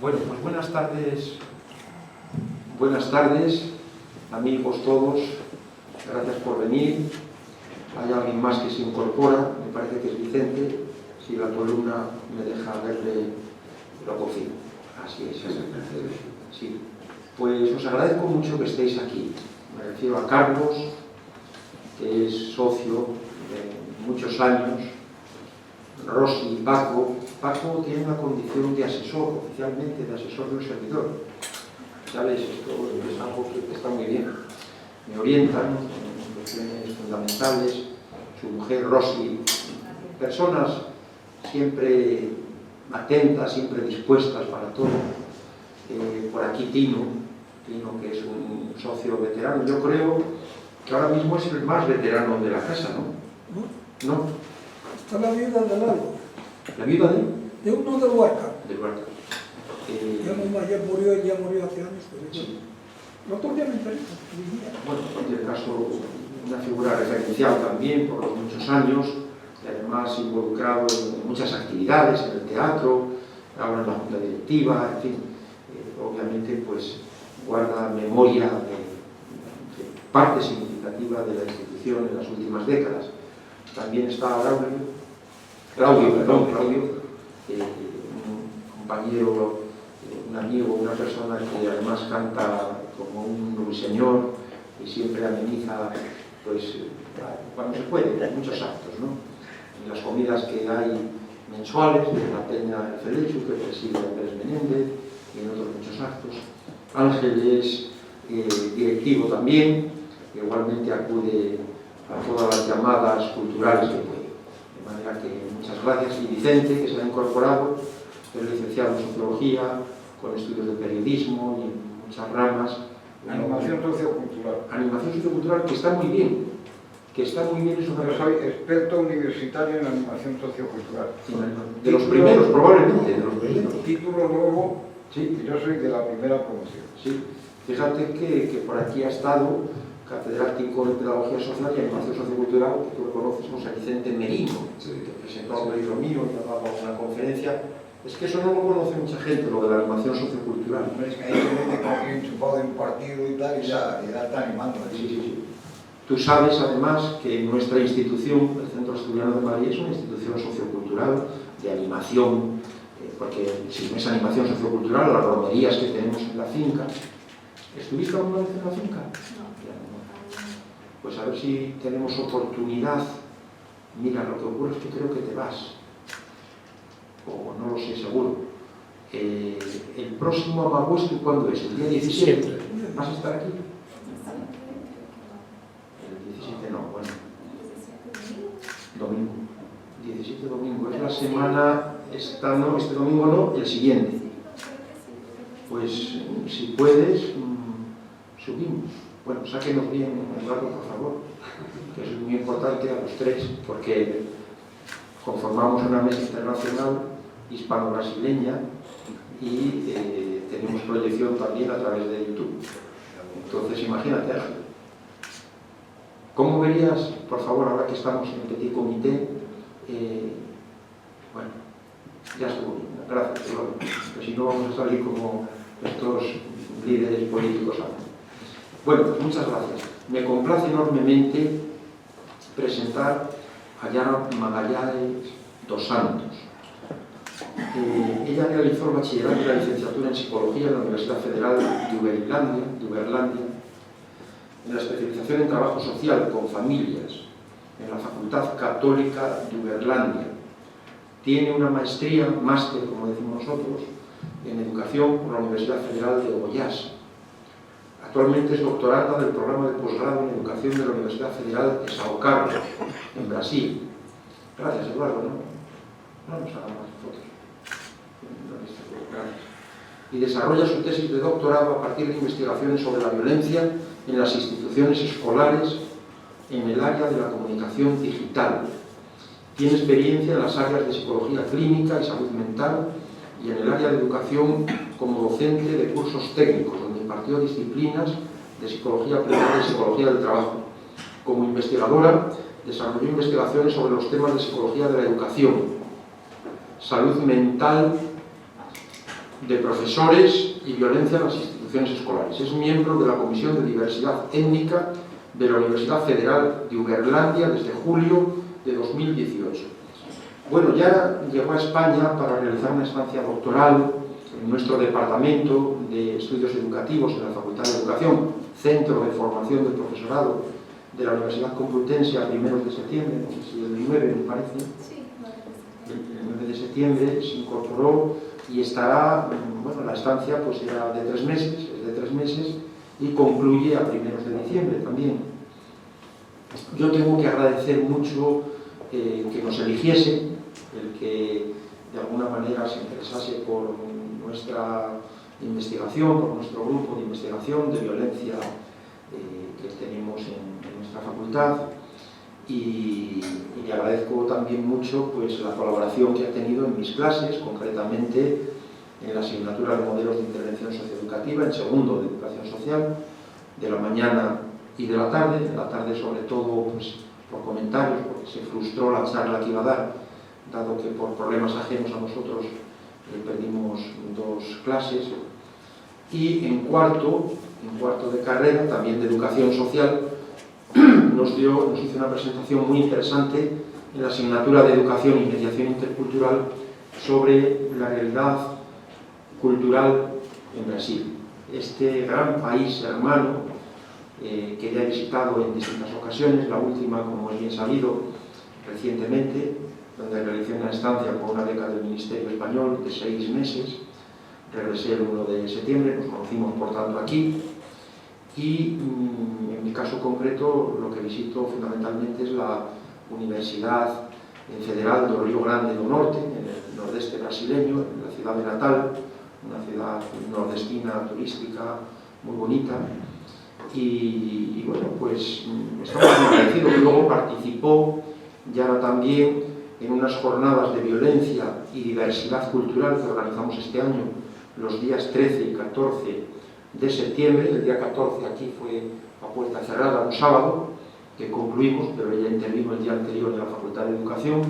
Bueno, pues buenas tardes, amigos todos, gracias por venir. Hay alguien más que se incorpora, me parece que es Vicente, si la columna me deja verle, lo confirmo. Así es, sí. Pues os agradezco mucho que estéis aquí. Me refiero a Carlos, que es socio de muchos años, Rosy y Paco. Paco tiene una condición de asesor, oficialmente de asesor de un servidor. Ya veis, esto es algo que está muy bien. Me orientan en cuestiones fundamentales. Su mujer, Rosy, personas siempre atentas, siempre dispuestas para todo. Por aquí Tino, que es un socio veterano. Yo creo que ahora mismo es el más veterano de la casa, ¿no? ¿No? Está la viuda de Lalo. ¿La viuda de uno del Huasca. Del Huasca. Ya murió hace años, pero sí. El otro día me enteré. Bueno, en cualquier caso, una figura referencial también por los muchos años, y además involucrado en muchas actividades, en el teatro, ahora en la junta directiva, en fin, obviamente pues guarda memoria de parte significativa de la institución en las últimas décadas. También está Claudio, un compañero, un amigo, una persona que además canta como un ruiseñor y siempre ameniza, pues, cuando se puede, muchos actos, ¿no? En las comidas que hay mensuales de la Peña El Felechu, que preside Andrés Menéndez, y en otros muchos actos. Ángel es directivo también, igualmente acude a todas las llamadas culturales que puede. De manera que muchas gracias. Y Vicente, que se ha incorporado, es licenciado en Sociología, con estudios de periodismo y en muchas ramas. Animación sociocultural. Animación sociocultural, que está muy bien. Es una... Yo soy experto universitario en animación sociocultural. De los primeros, probablemente, de los primeros. Título nuevo, sí. Yo soy de la primera promoción. Sí. Fíjate que por aquí ha estado catedrático de Pedagogía Social y Animación Sociocultural, que tú lo conoces, José Vicente Merino, que presentó un libro mío y ha dado una conferencia. Es que eso no lo conoce mucha gente, lo de la animación sociocultural. Es que hay gente que ha enchufado de un partido y tal, y ya está animando. Sí. Tú sabes, además, que nuestra institución, el Centro Asturiano de Madrid, es una institución sociocultural de animación, porque si no es animación sociocultural, las romerías que tenemos en la finca. ¿Estuviste alguna vez en la finca? No. Pues a ver si tenemos oportunidad. Mira, lo que ocurre es que creo que te vas. O no lo sé seguro. El próximo Amaguestu, ¿cuándo es? ¿El día 17? ¿Vas a estar aquí? El 17 no, bueno. Domingo. 17 domingo. Es la semana, este domingo no, el siguiente. Pues si puedes, subimos. Bueno, sáquenos bien, Eduardo, por favor, que es muy importante a los tres, porque conformamos una mesa internacional hispano-brasileña y tenemos proyección también a través de YouTube. Entonces, imagínate, Ángel. ¿Cómo verías, por favor, ahora que estamos en el petit comité? Bueno, ya estuvo bien, gracias, Eduardo. Pero si no, vamos a salir como estos líderes políticos ahora. Bueno, pues muchas gracias. Me complace enormemente presentar a Yara Magallanes dos Santos. Ella realizó el bachillerato y la licenciatura en Psicología en la Universidad Federal de Uberlândia, en la especialización en Trabajo Social con Familias, en la Facultad Católica de Uberlândia. Tiene una máster, como decimos nosotros, en Educación por la Universidad Federal de Goiás. Actualmente es doctoranda del programa de posgrado en Educación de la Universidad Federal de São Carlos, en Brasil. Gracias, Eduardo, ¿no? No nos hagan más fotos. Gracias. Y desarrolla su tesis de doctorado a partir de investigaciones sobre la violencia en las instituciones escolares en el área de la comunicación digital. Tiene experiencia en las áreas de psicología clínica y salud mental y en el área de educación como docente de cursos técnicos, donde impartió disciplinas de psicología aplicada y psicología del trabajo. Como investigadora, desarrolló investigaciones sobre los temas de psicología de la educación, salud mental de Profesores y Violencia en las Instituciones Escolares. Es miembro de la Comisión de Diversidad Étnica de la Universidad Federal de Uberlândia desde julio de 2018. Bueno, ya llegó a España para realizar una estancia doctoral en nuestro departamento de estudios educativos en la Facultad de Educación, Centro de Formación del Profesorado de la Universidad Complutense a primeros de septiembre, no sé si el 9 me parece. Sí, El 9 de septiembre se incorporó y estará, bueno, la estancia pues era de 3 meses, es de 3 meses y concluye a primeros de diciembre también. Yo tengo que agradecer mucho que nos eligiese, el que de alguna manera se interesase por nuestra investigación, por nuestro grupo de investigación de violencia que tenemos en nuestra facultad, y le agradezco también mucho pues, la colaboración que ha tenido en mis clases, concretamente en la asignatura de modelos de intervención socioeducativa, en segundo de educación social, de la mañana y de la tarde sobre todo pues, por comentarios, porque se frustró la charla que iba a dar, dado que por problemas ajenos a nosotros perdimos 2 clases, y en cuarto de carrera, también de educación social, nos hizo una presentación muy interesante en la asignatura de educación y mediación intercultural sobre la realidad cultural en Brasil. Este gran país hermano que ya he visitado en distintas ocasiones, la última, como es bien sabido, recientemente, donde realicé una estancia con una beca del Ministerio Español de 6 meses. Regresé el 1 de septiembre, nos conocimos por tanto aquí, y en mi caso concreto lo que visito fundamentalmente es la Universidad Federal do Rio Grande do Norte, en el nordeste brasileño, en la ciudad de Natal, una ciudad nordestina, turística, muy bonita, y bueno, pues estamos muy agradecidos. Luego participó ya también en unas jornadas de violencia y diversidad cultural que organizamos este año, los días 13 y 14 de septiembre. El día 14 aquí fue a puerta cerrada, un sábado, que concluimos, pero ella intervino el día anterior en la Facultad de Educación,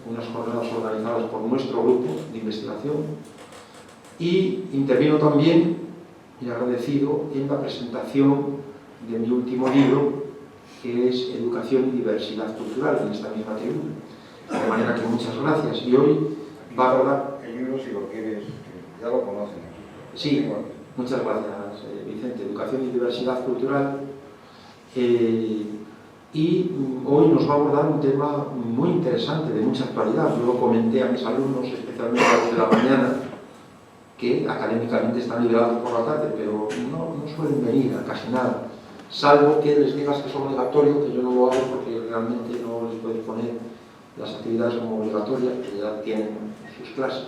unas jornadas organizadas por nuestro grupo de investigación, y intervino también, y agradecido, en la presentación de mi último libro, que es Educación y Diversidad Cultural, en esta misma tribuna. De manera que muchas gracias. Y hoy va a hablar... El libro, si lo quieres, ya lo conocen. Sí, muchas gracias, Vicente. Educación y Diversidad Cultural. Y hoy nos va a abordar un tema muy interesante, de mucha actualidad. Yo lo comenté a mis alumnos, especialmente a los de la mañana, que académicamente están liberados por la tarde, pero no suelen venir a casi nada, salvo que les digas que es obligatorio, que yo no lo hago porque realmente no les puedo poner las actividades como obligatorias, que ya tienen sus clases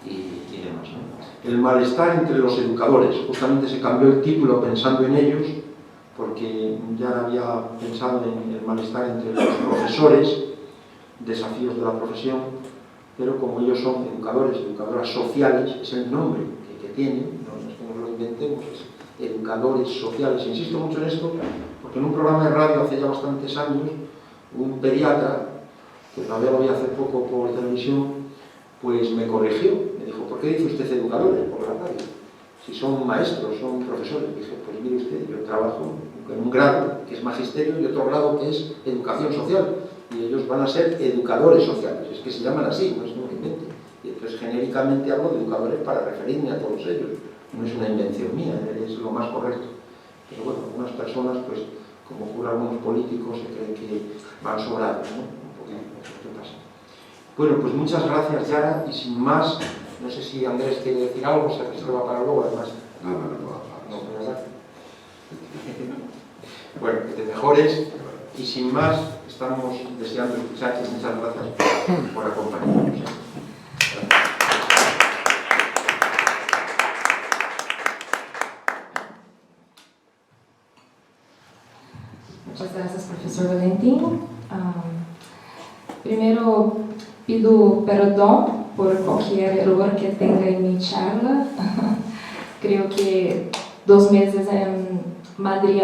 y demás, ¿no? El malestar entre los educadores. Justamente se cambió el título pensando en ellos, porque ya había pensado en el malestar entre los profesores, desafíos de la profesión, pero como ellos son educadores, educadoras sociales, es el nombre que tienen, no es que nos lo inventemos, es educadores sociales. Insisto mucho en esto, porque en un programa de radio hace ya bastantes años, un pediatra, que todavía lo vi hace poco por televisión, pues me corrigió, me dijo, ¿por qué dice usted educadores por la radio? Si son maestros, son profesores. Dije, pues mire usted, yo trabajo en un grado que es magisterio y otro grado que es educación social, y ellos van a ser educadores sociales, es que se llaman así, no es un invento. Y entonces genéricamente hablo de educadores para referirme a todos ellos, no es una invención mía, es lo más correcto. Pero bueno, algunas personas, pues, como ocurre a algunos políticos, se creen que van sobrados, ¿no? Un poquito, ¿qué pasa? Bueno, pues muchas gracias, Yara, y sin más, no sé si Andrés quiere decir algo, se reserva para luego, además. No, ¿verdad? Bueno, que te mejores, y sin más, estamos deseando escucharte. Muchas gracias por acompañarnos. Muchas gracias, profesor Valentín. Primero pido perdón por cualquier error que tenga en mi charla. Creo que 2 meses en Madrid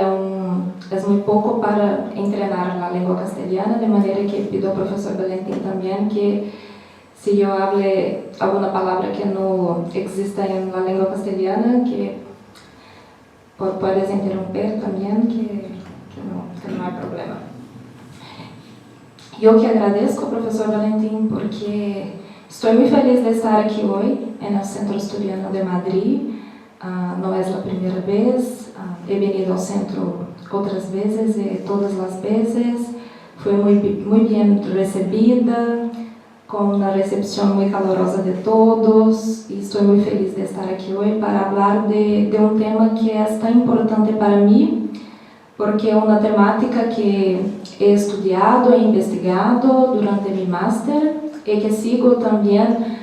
es muy poco para entrenar la lengua castellana, de manera que pido al profesor Valentín también que si yo hable alguna palabra que no exista en la lengua castellana, que puedes interrumpir también, que no hay problema. Yo que agradezco, profesor Valentín, porque estoy muy feliz de estar aquí hoy en el Centro Asturiano de Madrid. No es la primera vez, he venido al centro otras veces, todas las veces. Fui muy bien recibida, con una recepción muy calurosa de todos, y estoy muy feliz de estar aquí hoy para hablar de un tema que es tan importante para mí, porque es una temática que he estudiado e investigado durante mi máster y que sigo también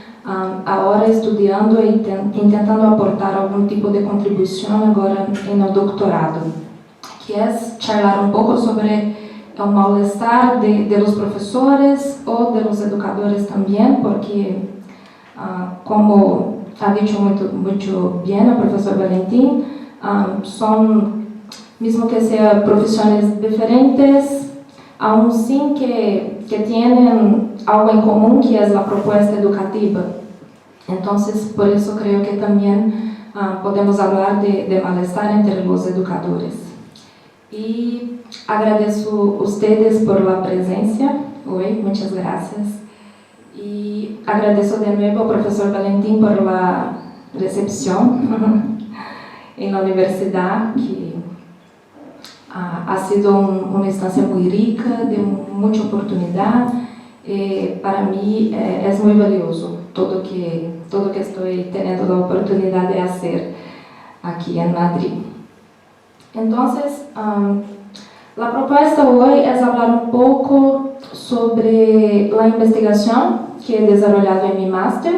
ahora estudiando e intentando aportar algum tipo de contribuição agora no doutorado, que é charlar um pouco sobre o mal-estar de los professores ou de los educadores também, porque, como ha dicho muito bem o professor Valentín, são, mesmo que sejam profissões diferentes, aún sim que tienen algo en común, que es la propuesta educativa. Entonces, por eso creo que también podemos hablar de malestar entre los educadores. Y agradezco a ustedes por la presencia hoy, muchas gracias. Y agradezco de nuevo al profesor Valentín por la recepción en la universidad, que ha sido una instancia muy rica, de mucha oportunidad. Para mí es muy valioso todo que estoy teniendo la oportunidad de hacer aquí en Madrid. Entonces, la propuesta hoy es hablar un poco sobre la investigación que he desarrollado en mi máster,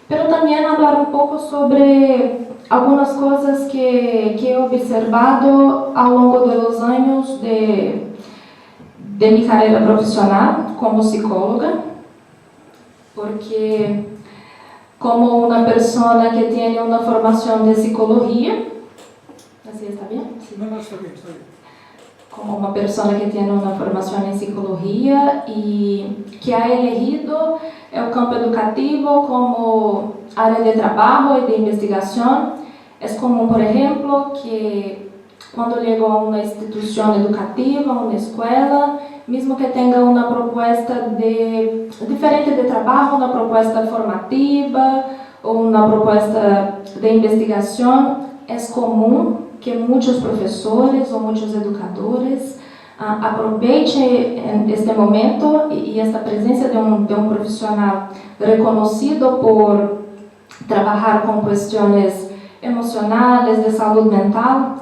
pero también hablar un poco sobre algunas cosas que he observado a lo largo de los años de mi carrera profesional como psicóloga, porque como una persona que tiene una formación de psicología, ¿así está bien? Sí, no, está bien, está bien. Como una persona que tiene una formación en psicología y que ha elegido el campo educativo como área de trabajo y de investigación, es común, por ejemplo, que cuando llego a una institución educativa, a una escuela, mesmo que tenha uma proposta diferente de trabalho, uma proposta formativa ou uma proposta de investigação, é comum que muitos professores ou muitos educadores aproveitem este momento e esta presença de um profissional reconhecido por trabalhar com questões emocionais, de saúde mental,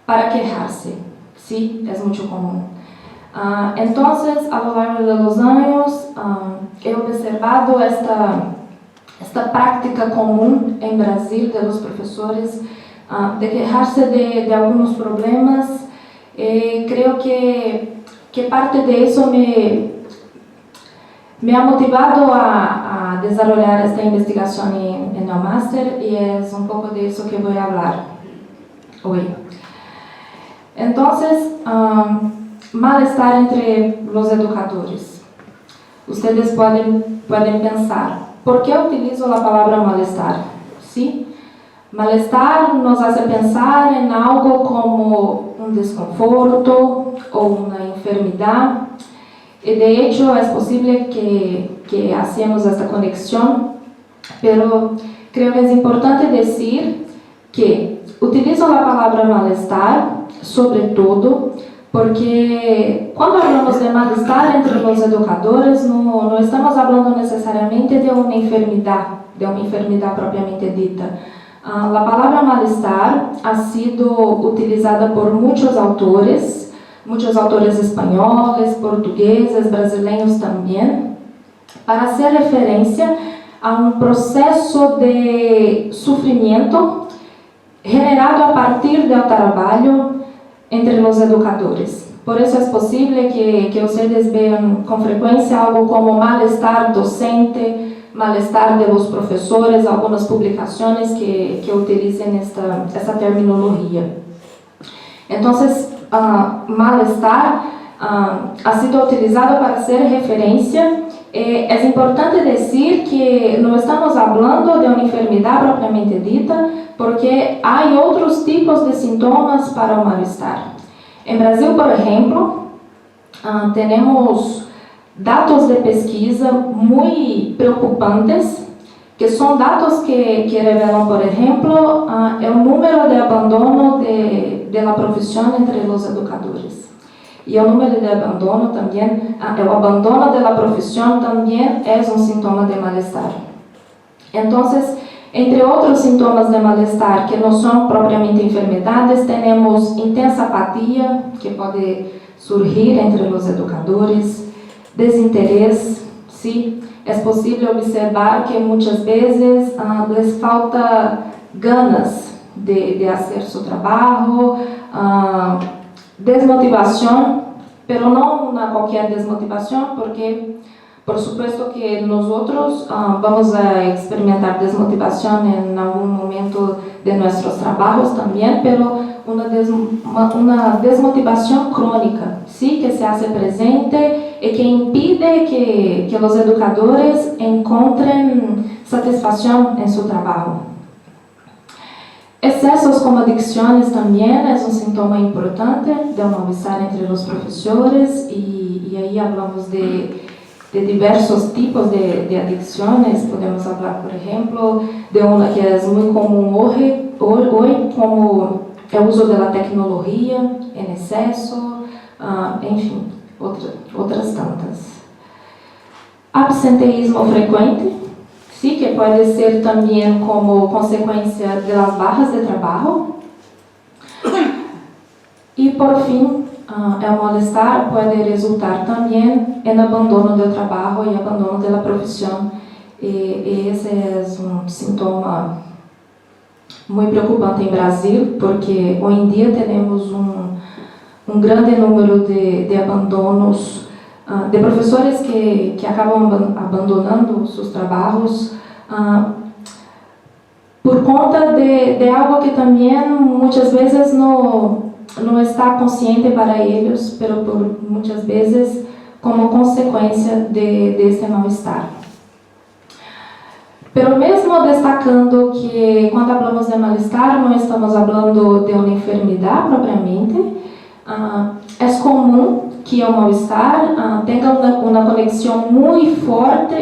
para quejar-se. Sí, é muito comum. Entonces, a lo largo de los años, he observado esta práctica común en Brasil de los profesores de quejarse de algunos problemas. Creo que parte de eso me ha motivado a desarrollar esta investigación en el máster, y es un poco de eso que voy a hablar hoy. Entonces, malestar entre los educadores. Ustedes pueden pensar, ¿por qué utilizo la palabra malestar? ¿Sí? Malestar nos hace pensar en algo como un desconforto o una enfermedad. Y de hecho es posible que hacemos esta conexión, pero creo que es importante decir que utilizo la palabra malestar sobre todo porque cuando hablamos de malestar entre los educadores no estamos hablando necesariamente de una enfermedad propiamente dita. La palabra malestar ha sido utilizada por muchos autores españoles, portugueses, brasileños también, para hacer referencia a un proceso de sufrimiento generado a partir del trabajo entre los educadores. Por eso es posible que ustedes vean con frecuencia algo como malestar docente, malestar de los profesores, algunas publicaciones que utilicen esta terminología. Entonces, malestar ha sido utilizado para hacer referencia es importante decir que no estamos hablando de una enfermedad propiamente dita, porque hay otros tipos de sintomas para el malestar. En Brasil, por ejemplo, tenemos datos de pesquisa muy preocupantes, que son datos que revelan, por ejemplo, el número de abandono de la profesión entre los educadores. Y el número de abandono también, el abandono de la profesión también es un síntoma de malestar. Entonces, entre otros síntomas de malestar que no son propiamente enfermedades, tenemos intensa apatía, que puede surgir entre los educadores, desinterés, ¿sí? Es posible observar que muchas veces les falta ganas de hacer su trabajo, desmotivación, pero no una cualquier desmotivación, porque por supuesto que nosotros vamos a experimentar desmotivación en algún momento de nuestros trabajos también, pero una desmotivación crónica, ¿sí? Que se hace presente y que impide que los educadores encuentren satisfacción en su trabajo. Excesos como adicciones también es un síntoma importante de un malestar entre los profesores y ahí hablamos de diversos tipos de adicciones. Podemos hablar, por ejemplo, de una que es muy común hoy como el uso de la tecnología en exceso, enfim, otras tantas. Absenteísmo frecuente, sí, que puede ser también como consecuencia de las bajas de trabajo. Y por fin, el malestar puede resultar también en abandono del trabajo y abandono de la profesión. Ese es un síntoma muy preocupante en Brasil, porque hoy en día tenemos un grande número de abandonos de profesores que acabam abandonando sus trabajos por conta de algo que también muchas veces no está consciente para ellos, pero por muchas veces como consecuencia de este mal-estar. Pero mesmo destacando que quando falamos de mal-estar não estamos falando de uma enfermidade propriamente, é comum que o mal-estar tenha uma conexão muito forte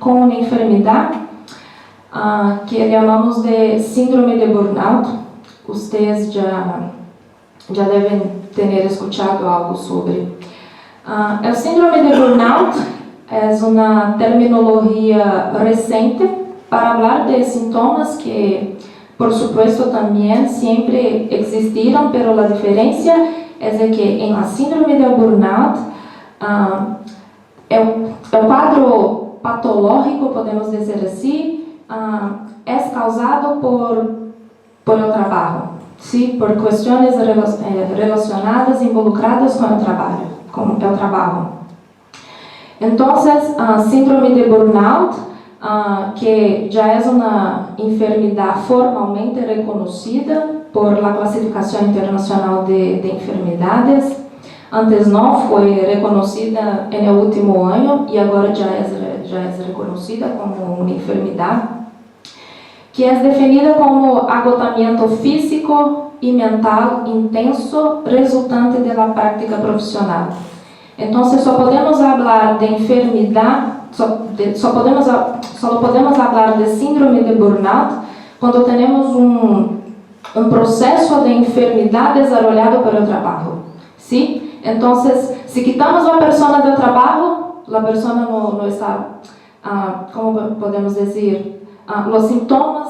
com uma enfermidade que chamamos de síndrome de burnout. Vocês já devem ter escutado algo sobre. O síndrome de burnout é uma terminologia recente para falar de sintomas que, por supuesto, também sempre existiram, pero a diferença é de que em la síndrome de burnout o quadro patológico, podemos dizer assim, é causado por el trabalho, ¿sí? Por questões relacionadas, involucradas com o trabalho. Entonces, síndrome de burnout, que já é uma enfermidade formalmente reconhecida por la Classificação Internacional de Enfermidades. Antes não foi reconhecida no último ano e agora já é reconhecida como uma enfermidade, que é definida como agotamento físico e mental intenso resultante da prática profissional. Então, só podemos falar de enfermidade, só podemos falar de síndrome de burnout quando temos um processo de enfermidade desenvolvido pelo trabalho, ¿sí? Então, se quitamos a pessoa do trabalho, a pessoa não está, como podemos dizer, os sintomas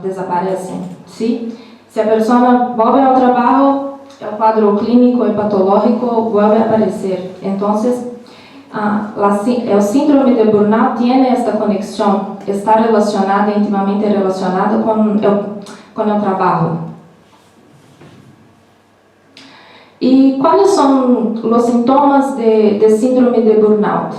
desaparecem, ¿sí? Se a pessoa volta ao trabalho, o quadro clínico e patológico vuelve a aparecer. Então, o síndrome de burnout tem esta conexão, está relacionada, intimamente relacionada com o trabalho. E quais são os sintomas de síndrome de burnout?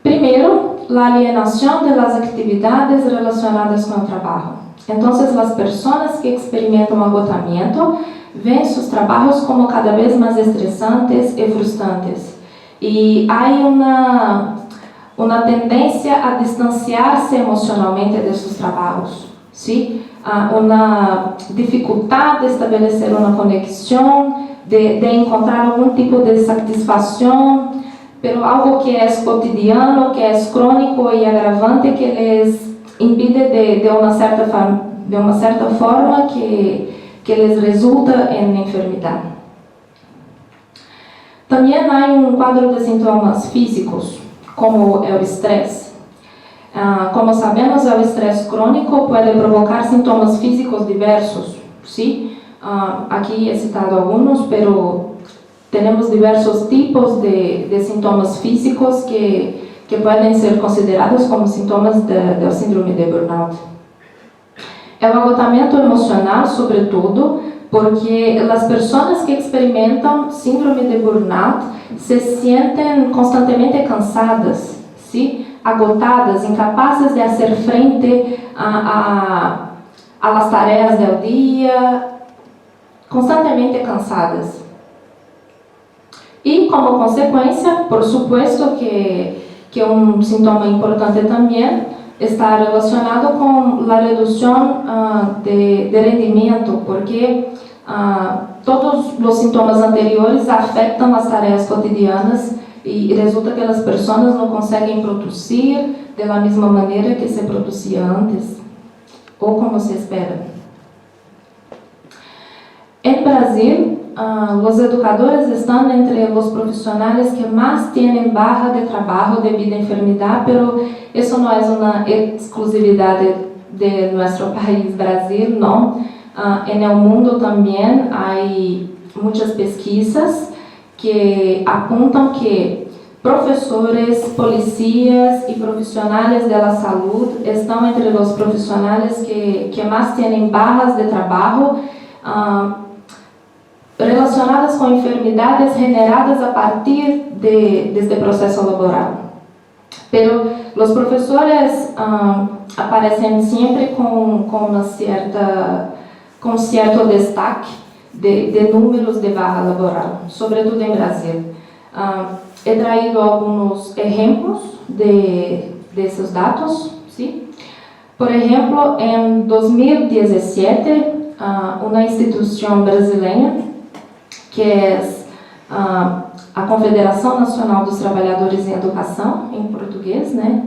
Primeiro, a alienação das atividades relacionadas com o trabalho. Então, as pessoas que experimentam agotamento ven sus trabajos como cada vez más estresantes y frustrantes. Y hay una tendencia a distanciarse emocionalmente de sus trabajos, ¿sí? Una dificultad de establecer una conexión, de encontrar algún tipo de satisfacción, pero algo que es cotidiano, que es crónico y agravante, que les impide de una cierta forma que les resulta en enfermedad. También hay un cuadro de síntomas físicos, como el estrés. Como sabemos, el estrés crónico puede provocar síntomas físicos diversos, ¿sí? Aquí he citado algunos, pero tenemos diversos tipos de síntomas físicos que pueden ser considerados como síntomas del síndrome de burnout. El agotamiento emocional, sobre todo, porque las personas que experimentan síndrome de burnout se sienten constantemente cansadas, ¿sí? Agotadas, incapaces de hacer frente a las tareas del día, constantemente cansadas. Y como consecuencia, por supuesto que un síntoma importante también está relacionado con la reducción de rendimiento, porque todos los síntomas anteriores afectan las tareas cotidianas y resulta que las personas no consiguen producir de la misma manera que se producía antes o como se espera. En Brasil, los educadores están entre los profesionales que más tienen baja de trabajo debido a enfermedad, pero eso no es una exclusividad de nuestro país, Brasil, no. En el mundo también hay muchas pesquisas que apuntan que profesores, policías y profesionales de la salud están entre los profesionales que más tienen bajas de trabajo relacionadas con enfermedades generadas a partir de este proceso laboral. Pero los profesores aparecen siempre con cierto destaque de números de baja laboral, sobre todo en Brasil. He traído algunos ejemplos de esos datos, ¿sí? Por ejemplo, en 2017, una institución brasileña, que es a Confederação Nacional dos Trabalhadores em Educação, em português, né?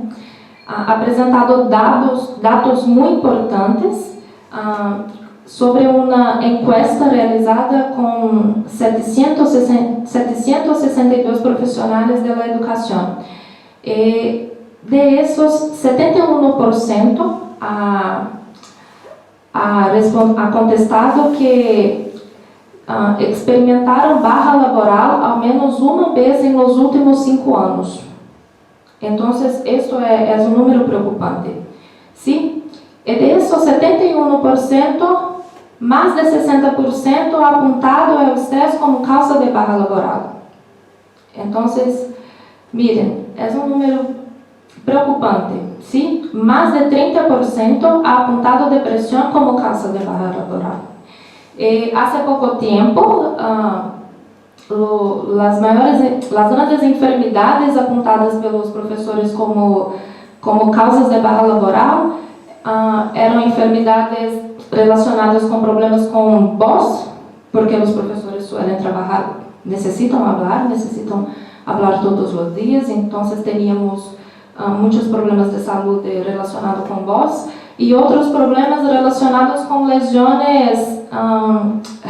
Apresentado dados muito importantes sobre uma encuesta realizada com 762 profissionais da educação. E de esos, 71% ha contestado que experimentaram baja laboral ao menos uma vez em los últimos 5 anos. Então, esto é um número preocupante. ¿Sí? E de esos 71%, mais de 60% ha apuntado o estresse como causa de baja laboral. Então, miren, é um número preocupante. ¿Sí? Mais de 30% ha apuntado depressão como causa de baja laboral. Hace poco tiempo, las grandes enfermedades apuntadas pelos professores como causas de baja laboral eram enfermedades relacionadas com problemas com voz, porque os professores suelen trabalhar, necessitam falar todos os dias, então teníamos muitos problemas de saúde relacionados com voz e outros problemas relacionados com lesões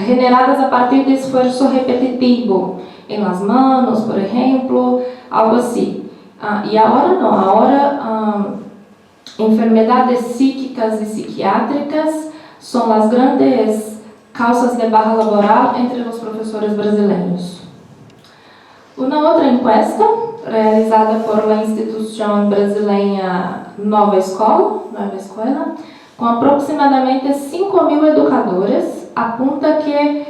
generadas a partir de esforço repetitivo em las manos, por exemplo, algo assim. E agora não, agora enfermedades psíquicas e psiquiátricas são as grandes causas de baja laboral entre os professores brasileiros. Uma outra encuesta realizada por a instituição brasileira Nova Escola, com aproximadamente 5.000 educadores, apunta que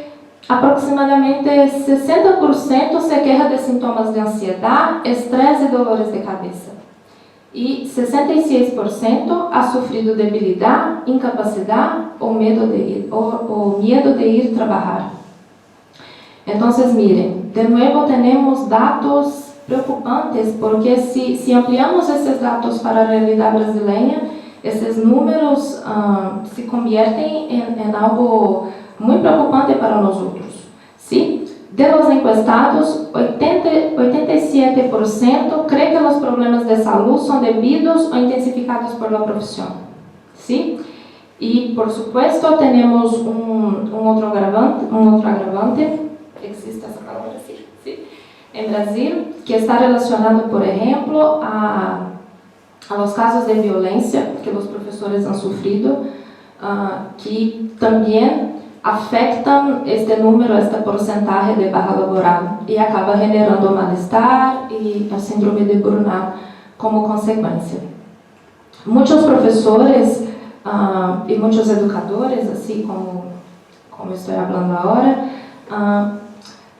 aproximadamente 60% se queixa de sintomas de ansiedade, estresse e dolores de cabeça. E 66% ha sofrido debilidade, incapacidade ou medo de ir trabalhar. Entonces, miren, de nuevo tenemos datos preocupantes, porque si ampliamos esses datos para a realidade brasileira, esses números se conviertem em algo muito preocupante para nós outros. ¿Sí? De los encuestados, 87% cree que los problemas de salud son debidos o intensificados por la profesión. ¿Sí? Y por supuesto tenemos un otro agravante, existe esa palabra, ¿sí? ¿Sí? En Brasil, que está relacionado, por ejemplo, a los casos de violencia que los profesores han sufrido, que también afetam este número, este porcentaje de baja laboral e acaba generando mal-estar e a síndrome de burnout como consequência. Muitos professores e muitos educadores, assim como estou falando agora,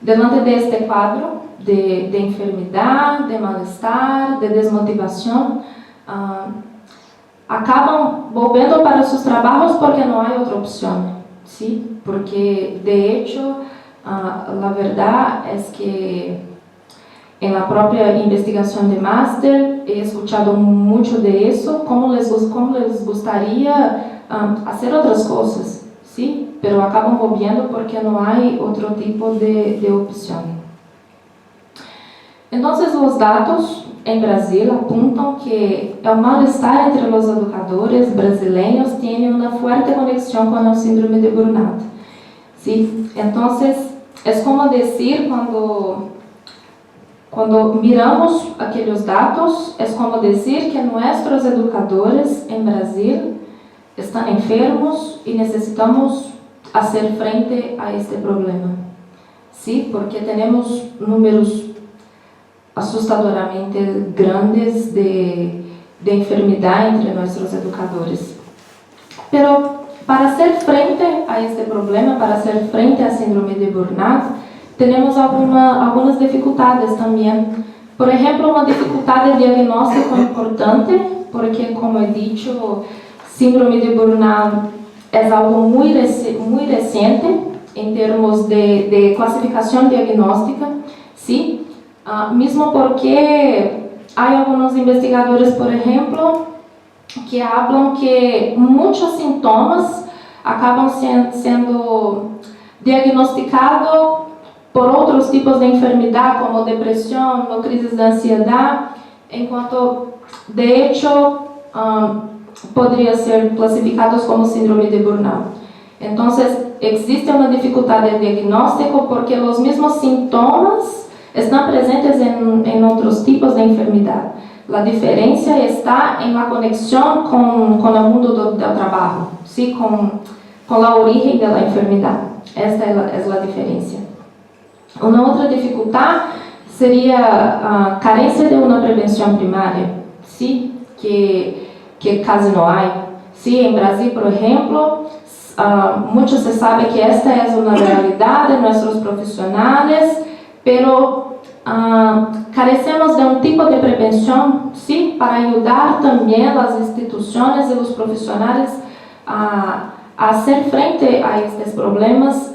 delante deste quadro de enfermidade, de mal-estar, de desmotivação, acabam volvendo para seus trabalhos porque não há outra opção. Sí, porque de hecho la verdad es que en la propia investigación de máster he escuchado mucho de eso, cómo les gustaría hacer otras cosas, sí, pero acaban volviendo porque no hay otro tipo de opción. Entonces los datos em Brasil apontam que o mal-estar entre os educadores brasileiros tem uma forte conexão com a síndrome de burnout. ¿Sí? Entonces, é como dizer, quando miramos aqueles dados, é como dizer que nossos educadores em Brasil estão enfermos e necessitamos fazer frente a este problema. ¿Sí? Porque temos números assustadoramente grandes de enfermidade entre nossos educadores. Pero para hacer frente a este problema, para hacer frente à síndrome de burnout, temos algumas dificuldades também. Por exemplo, uma dificuldade diagnóstica importante, porque, como he dicho, síndrome de burnout é algo muito recente em termos de classificação diagnóstica, ¿sí? Mesmo porque há alguns investigadores, por exemplo, que falam que muitos sintomas acabam sendo diagnosticados por outros tipos de enfermidade, como depressão ou crises de ansiedade, enquanto, de hecho, poderiam ser classificados como síndrome de burnout. Então, existe uma dificuldade diagnóstica porque os mesmos sintomas estão presentes em outros tipos de enfermidade. A diferença está em la conexão com o mundo do trabalho, ¿sí? com a origem da enfermidade. Esta é a diferença. Uma outra dificuldade seria a carência de uma prevenção primária, ¿sí? que quase não há. ¿Sí? Em Brasil, por exemplo, muitos se sabe que esta é uma realidade de nossos profissionais, pero carecemos de um tipo de prevenção, sim, para ajudar também as instituições e os profissionais a hacer frente a estes problemas,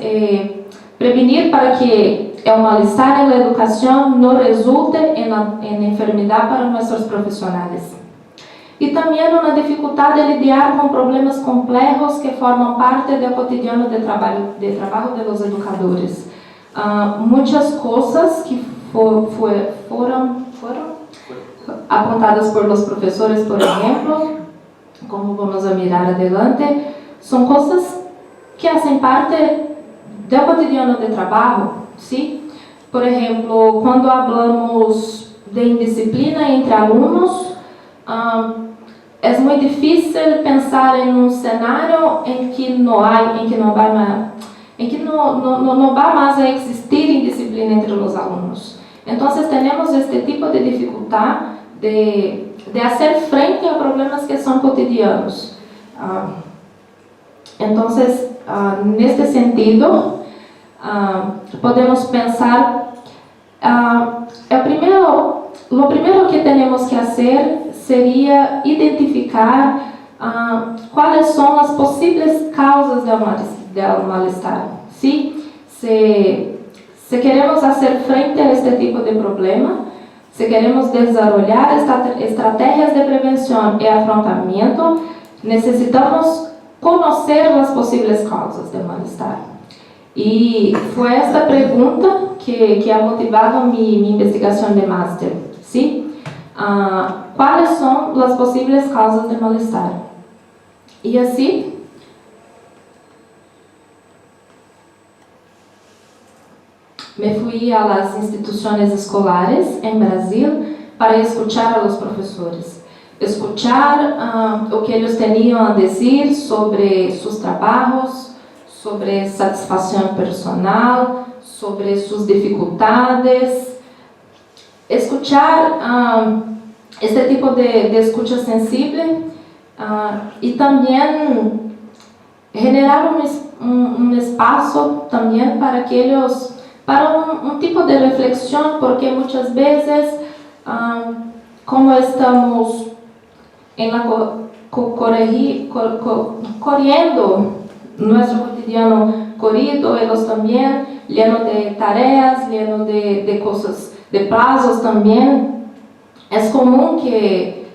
prevenir para que o mal-estar na educação não resulte em enfermidade para nossos profissionais. E também uma dificuldade de lidar com problemas complexos que formam parte do cotidiano de trabalho dos educadores. Muitas coisas que foram apontadas por los professores, por exemplo, como vamos a mirar adelante, são coisas que fazem parte do cotidiano de trabalho, ¿sí? Por exemplo, quando falamos de indisciplina entre alunos, é muito difícil pensar em um cenário em que não vai mais existir indisciplina entre os alunos. Então, temos este tipo de dificuldade de fazer frente a problemas que são cotidianos. Então, neste sentido, podemos pensar, o primeiro que temos que fazer seria identificar quais são as possíveis causas do mal-estar. ¿Sí? Se Si queremos hacer frente a este tipo de problema, si queremos desarrollar estrategias de prevención y afrontamiento, necesitamos conocer las posibles causas del malestar. Y fue esta pregunta que ha motivado mi investigación de máster, ¿sí? ¿Cuáles son las posibles causas del malestar? Y así, me fui a las instituciones escolares en Brasil para escuchar a los profesores. Escuchar o que ellos tenían a decir sobre sus trabajos, sobre satisfacción personal, sobre sus dificultades. Escuchar este tipo de escucha sensible y también generar un espacio también para que ellos para un tipo de reflexión, porque muchas veces, como estamos en la corriendo nuestro cotidiano corrido, ellos también, lleno de tareas, lleno de cosas, de plazos también, es común que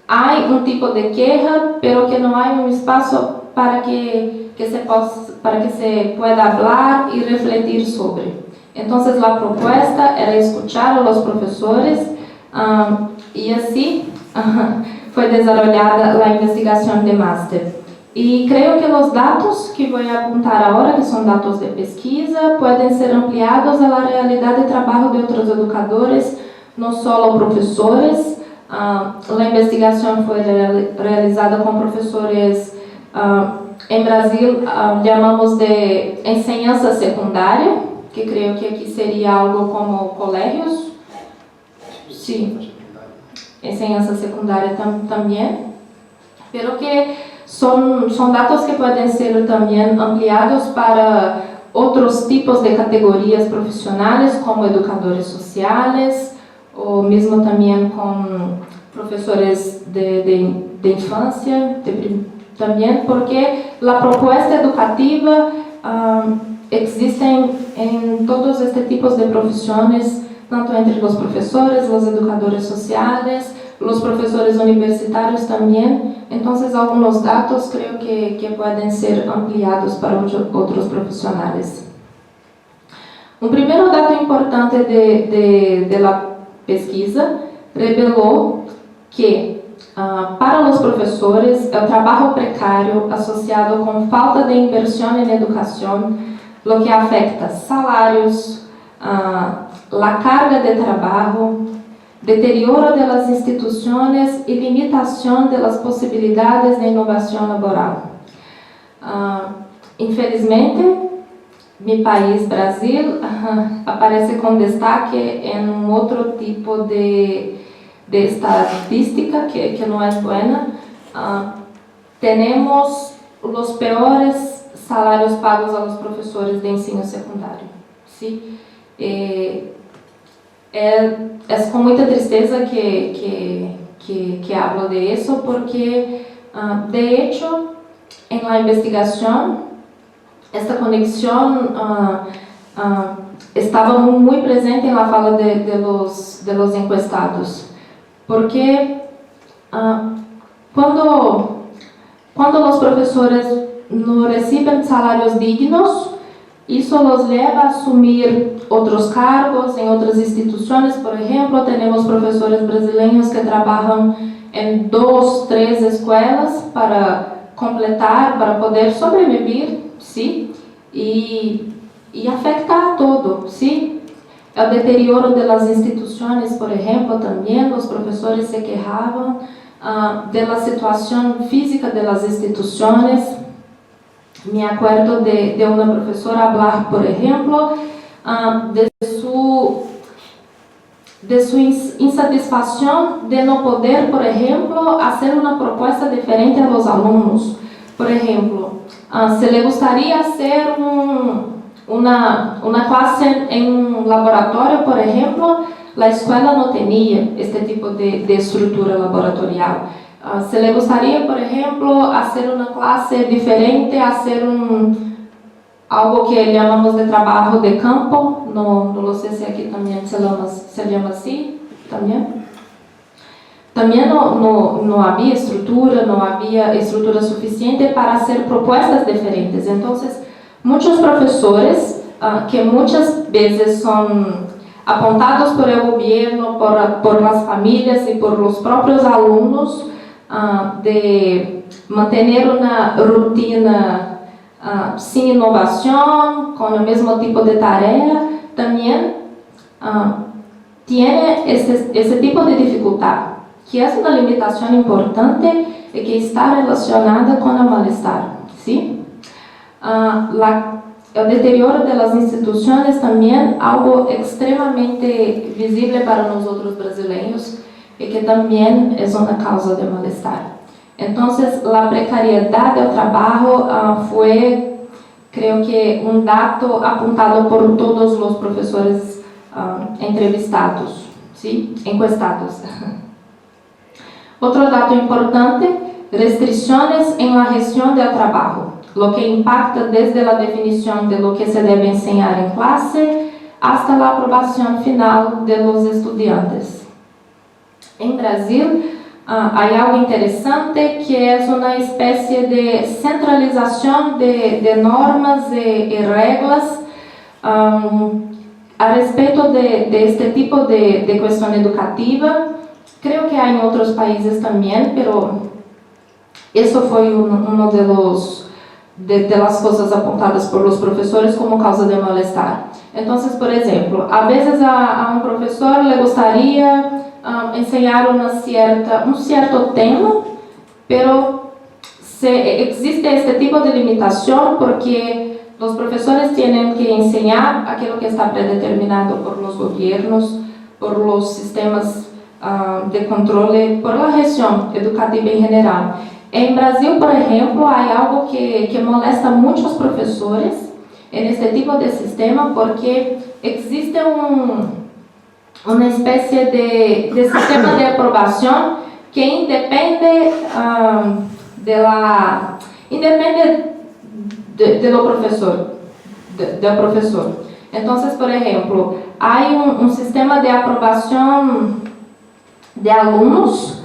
hay un tipo de queja, pero que no hay un espacio para que se pueda hablar y refletir sobre. Entonces la propuesta era escuchar a los profesores y así fue desarrollada la investigación de máster. Y creo que los datos que voy a apuntar ahora, que son datos de pesquisa, pueden ser ampliados a la realidad de trabajo de otros educadores, no solo profesores. La investigación fue realizada con profesores en Brasil, llamamos de enseñanza secundaria, que creo que aquí sería algo como colegios. Sí, enseñanza secundaria también, pero que son datos que pueden ser también ampliados para otros tipos de categorías profesionales, como educadores sociales, o mismo también con profesores de infancia, también porque la propuesta educativa existe en todos estos tipos de profesiones, tanto entre los profesores, los educadores sociales, los profesores universitarios también. Entonces, algunos datos creo que pueden ser ampliados para otros profesionales. Un primer dato importante de la pesquisa reveló que para los profesores, el trabajo precario asociado con falta de inversión en educación, lo que afecta salarios, la carga de trabajo, deterioro de las instituciones y limitación de las posibilidades de innovación laboral. Infelizmente, mi país, Brasil, aparece con destaque en un otro tipo de estadística que no es buena. Tenemos los peores salarios pagos a los profesores de ensino secundario. ¿Sí? Es con mucha tristeza que hablo de eso, porque de hecho en la investigación esta conexión estaba muy presente en la fala de los encuestados, porque cuando los profesores no reciben salarios dignos, eso los lleva a asumir otros cargos en otras instituciones. Por ejemplo, tenemos profesores brasileños que trabajan en 2, 3 escuelas para completar, para poder sobrevivir, ¿sí? Y afecta a todo, ¿sí? El deterioro de las instituciones, por ejemplo, también los profesores se quejaban de la situación física de las instituciones. Me acuerdo de una profesora hablar, por ejemplo, de su insatisfacción de no poder, por ejemplo, hacer una propuesta diferente a los alumnos. Por ejemplo, se le gustaría hacer una clase en un laboratorio, por ejemplo, la escuela no tenía este tipo de estructura laboratorial. Se le gustaría, por ejemplo, hacer una clase diferente, hacer algo que llamamos de trabajo de campo, no lo sé si aquí también se llama así, también. También no había estructura suficiente para hacer propuestas diferentes. Entonces, muchos profesores que muchas veces son apontados por el gobierno, por las familias y por los propios alumnos, de mantener una rutina sin innovación, con el mismo tipo de tarea, también tiene ese tipo de dificultad, que es una limitación importante y que está relacionada con el malestar, ¿sí? El deterioro de las instituciones también, algo extremadamente visible para nosotros brasileños y que también es una causa de malestar. Entonces, la precariedad del trabajo fue, creo que, un dato apuntado por todos los profesores entrevistados, ¿sí? Encuestados. Otro dato importante, restricciones en la gestión del trabajo, lo que impacta desde la definición de lo que se debe enseñar en clase hasta la aprobación final de los estudiantes. En Brasil, hay algo interesante que es una especie de centralización de normas y reglas a respecto de este tipo de cuestión educativa. Creo que hay en otros países también, pero eso fue uno de las cosas apuntadas por los profesores como causa de malestar. Entonces, por ejemplo, a veces a un profesor le gustaría enseñar un cierto tema, pero existe este tipo de limitación porque los profesores tienen que enseñar aquello que está predeterminado por los gobiernos, por los sistemas de control, por la gestión educativa en general. En Brasil, por ejemplo, hay algo que molesta a muchos profesores en este tipo de sistema porque existe una especie de sistema de aprobación que independe del profesor. Entonces, por ejemplo, hay un sistema de aprobación de alumnos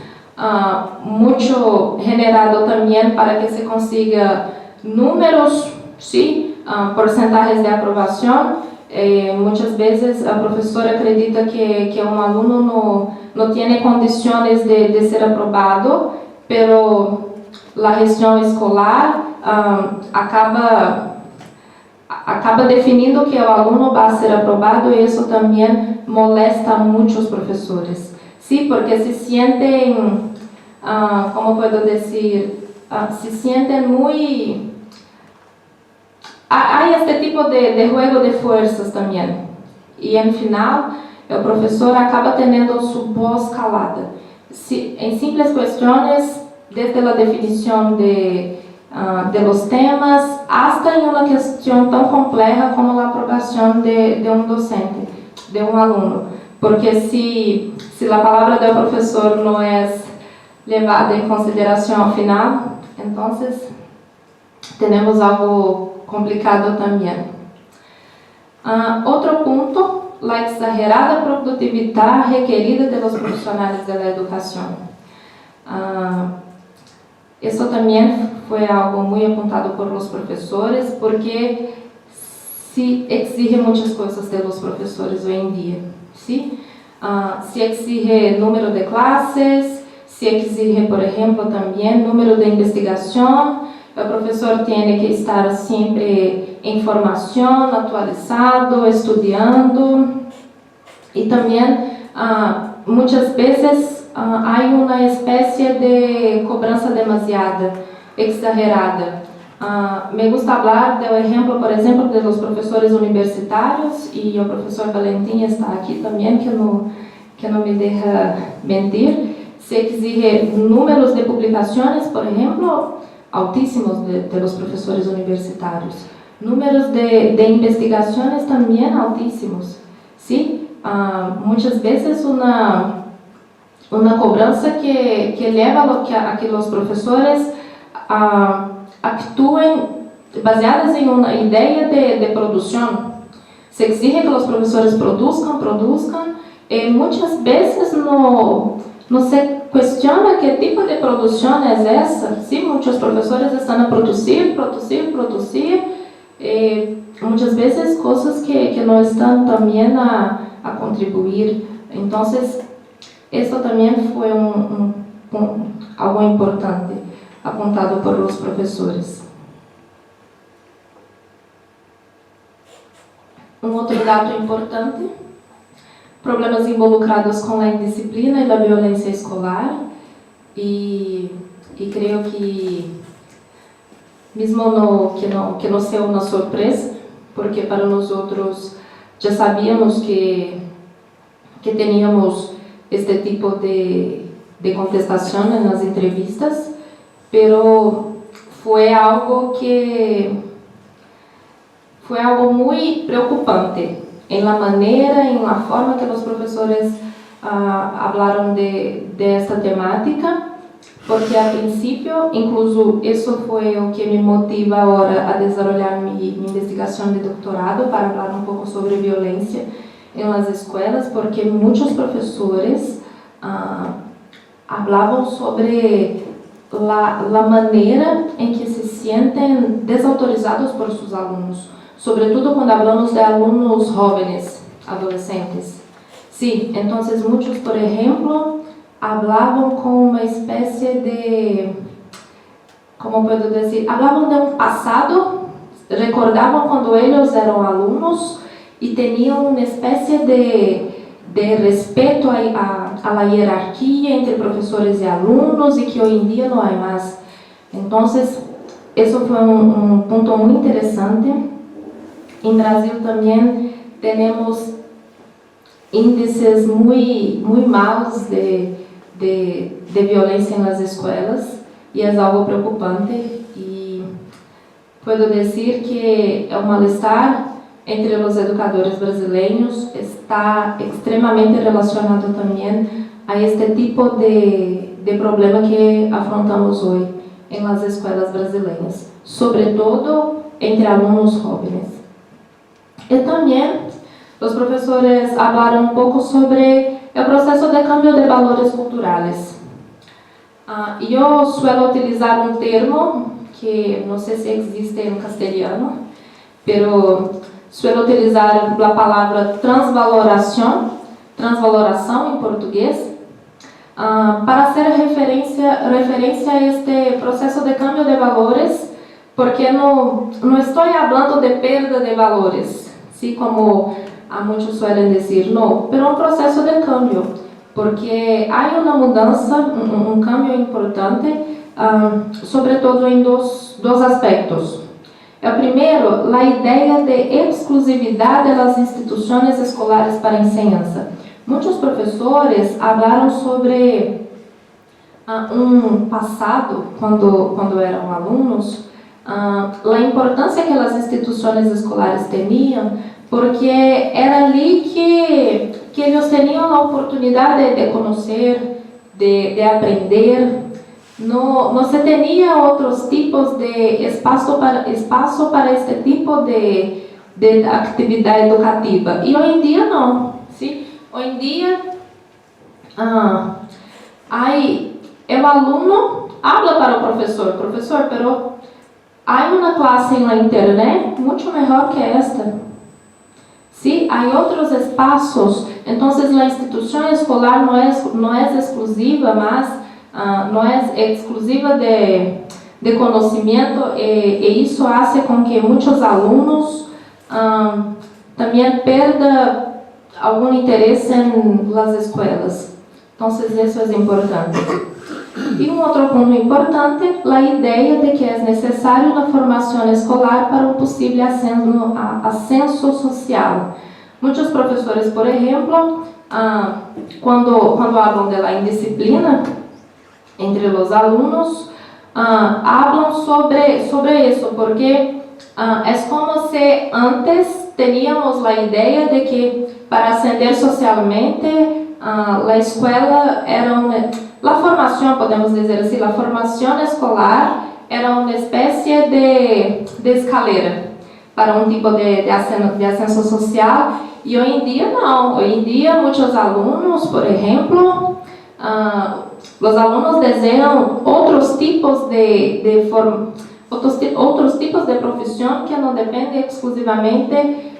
mucho generado también para que se consiga números, ¿sí? Porcentajes de aprobación. Muchas veces el profesor acredita que un alumno no tiene condiciones de ser aprobado, pero la gestión escolar acaba definiendo que el alumno va a ser aprobado y eso también molesta a muchos profesores. Sí, porque se sienten, ¿cómo puedo decir? Se sienten muy... Hay este tipo de juego de fuerzas también. Y en final, el profesor acaba teniendo su voz calada. En simples cuestiones, desde la definición de los temas, hasta en una cuestión tan compleja como la aprobación de un docente, de un alumno. Porque si la palabra del profesor no es llevada en consideración al final, entonces tenemos algo complicado también. Otro punto, la exagerada productividad requerida de los profesionales de la educación. Eso también fue algo muy apuntado por los profesores, porque se exige muchas cosas de los profesores hoy en día, ¿sí? Se exige número de clases, se exige, por ejemplo, también número de investigación. El profesor tiene que estar siempre en formación, actualizado, estudiando. Y también muchas veces hay una especie de cobranza demasiada, exagerada. Me gusta hablar del ejemplo, por ejemplo, de los profesores universitarios, y el profesor Valentín está aquí también, que no me deja mentir. Se exige números de publicaciones, por ejemplo, altísimos de los profesores universitarios. Números de investigaciones también altísimos, ¿sí? Muchas veces una cobranza que lleva a que los profesores actúen baseadas em uma ideia de produção. Se exige que os professores produzam, e muitas vezes não se questiona que tipo de produção é essa. Sim, muitos professores estão a produzir, e muitas vezes coisas que não estão também a contribuir. Então, isso também foi algo importante apontado por os professores. Um outro dado importante: problemas involucrados com a indisciplina e a violência escolar. E creio que, mesmo que não seja uma surpresa, porque para nós outros já sabíamos que teníamos este tipo de contestação nas entrevistas, pero foi algo muito preocupante em la maneira, em la forma que os professores falaram de esta temática, porque a princípio, incluso isso foi o que me motiva agora a desenvolver minha investigação de doutorado para falar um pouco sobre violência em las escolas, porque muitos professores falavam sobre a maneira em que se sentem desautorizados por seus alunos, sobretudo quando falamos de alunos jovens, adolescentes. Sim, então muitos, por exemplo, falavam com uma espécie de, como posso dizer, falavam de um passado, recordavam quando eles eram alunos e tinham uma espécie de respeito à hierarquia entre professores e alunos, e que hoje em dia não há mais. Então, isso foi um ponto muito interessante. Em Brasil também temos índices muito maus de violência nas escolas, e é algo preocupante. E posso dizer que o mal-estar entre os educadores brasileiros está extremamente relacionado também a este tipo de problema que afrontamos hoje em las escolas brasileiras, sobretudo entre alunos jovens. E também os professores falaram um pouco sobre o processo de cambio de valores culturais. Eu suelo utilizar um termo que não sei se existe em castelhano, pero suelo utilizar a palavra transvaloração em português, para fazer referência a este processo de cambio de valores, porque não estou falando de perda de valores, assim como muitos suelen dizer, não, mas um processo de cambio, porque há uma mudança, um cambio importante, sobretudo em dois aspectos. O primeiro, a ideia de exclusividade das instituições escolares para a enseñança. Muitos professores falaram sobre um passado, quando eram alunos, a importância que as instituições escolares tinham, porque era ali que eles tinham a oportunidade de conhecer, de aprender. Não se tinha outros tipos de espaço para este tipo de atividade educativa. E hoje em dia não. Sim? Hoje em dia, o aluno habla para o professor, pero há uma classe na internet muito melhor que esta. Sim? Há outros espaços. Então, a instituição escolar não é exclusiva, mas não é exclusiva de conhecimento, e isso faz com que muitos alunos também perdam algum interesse nas escolas. Então, isso é importante. E um outro ponto importante, a ideia de que é necessário uma formação escolar para um possível ascenso social. Muitos professores, por exemplo, quando falam da indisciplina entre os alunos, falam sobre isso, porque é como se antes teníamos a ideia de que para ascender socialmente, a escola era a formação, podemos dizer assim, a formação escolar era uma espécie de escalera para um tipo de ascenso social, y hoy en día no. Hoy en día muchos alumnos, por ejemplo, los alumnos desean otros tipos outros tipos de profissão que não dependem exclusivamente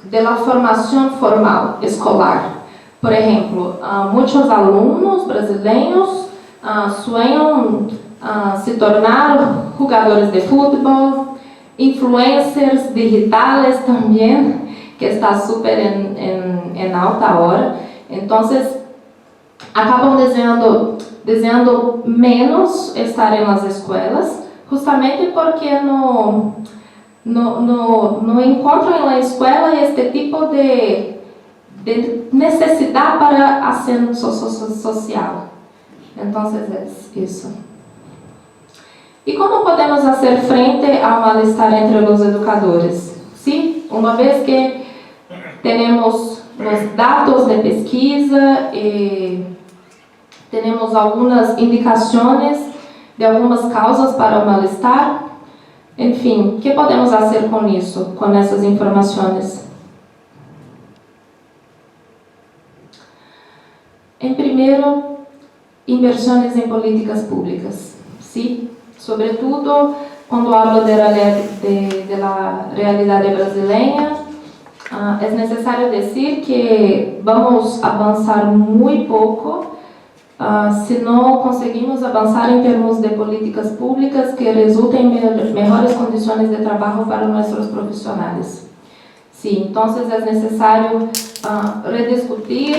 de la formação formal escolar. Por exemplo, muitos alunos brasileiros sonham se tornar jogadores de futebol, influencers digitales também, que está super em alta ahora. Então, acabam desejando menos estar em las escolas, justamente porque não encontram na escola este tipo de necessidade para ascenso social. Então, é isso. E como podemos fazer frente ao mal-estar entre os educadores? Sim, uma vez que temos os dados de pesquisa e temos algumas indicações de algumas causas para o mal-estar. Enfim, o que podemos fazer com isso, com essas informações? Em primeiro, inversões em políticas públicas. Sim, sobretudo quando hablo de la realidade brasileira, é necessário dizer que vamos avançar muito pouco se não conseguimos avançar em termos de políticas públicas que resultem em melhores condições de trabalho para nossos profissionais. Sim, então é necessário rediscutir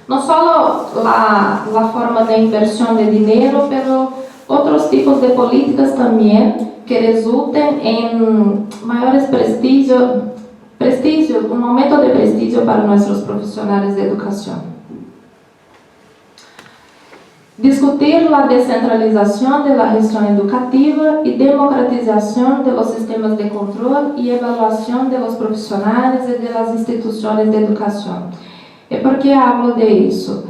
não só a forma de inversão de dinheiro, mas outros tipos de políticas também que resultem em maiores prestígio, um aumento de prestígio para nossos profissionais de educação. Discutir a descentralização da gestão educativa e democratização dos sistemas de controle e avaliação dos profissionais e das instituições de educação. E por que hablo de isso?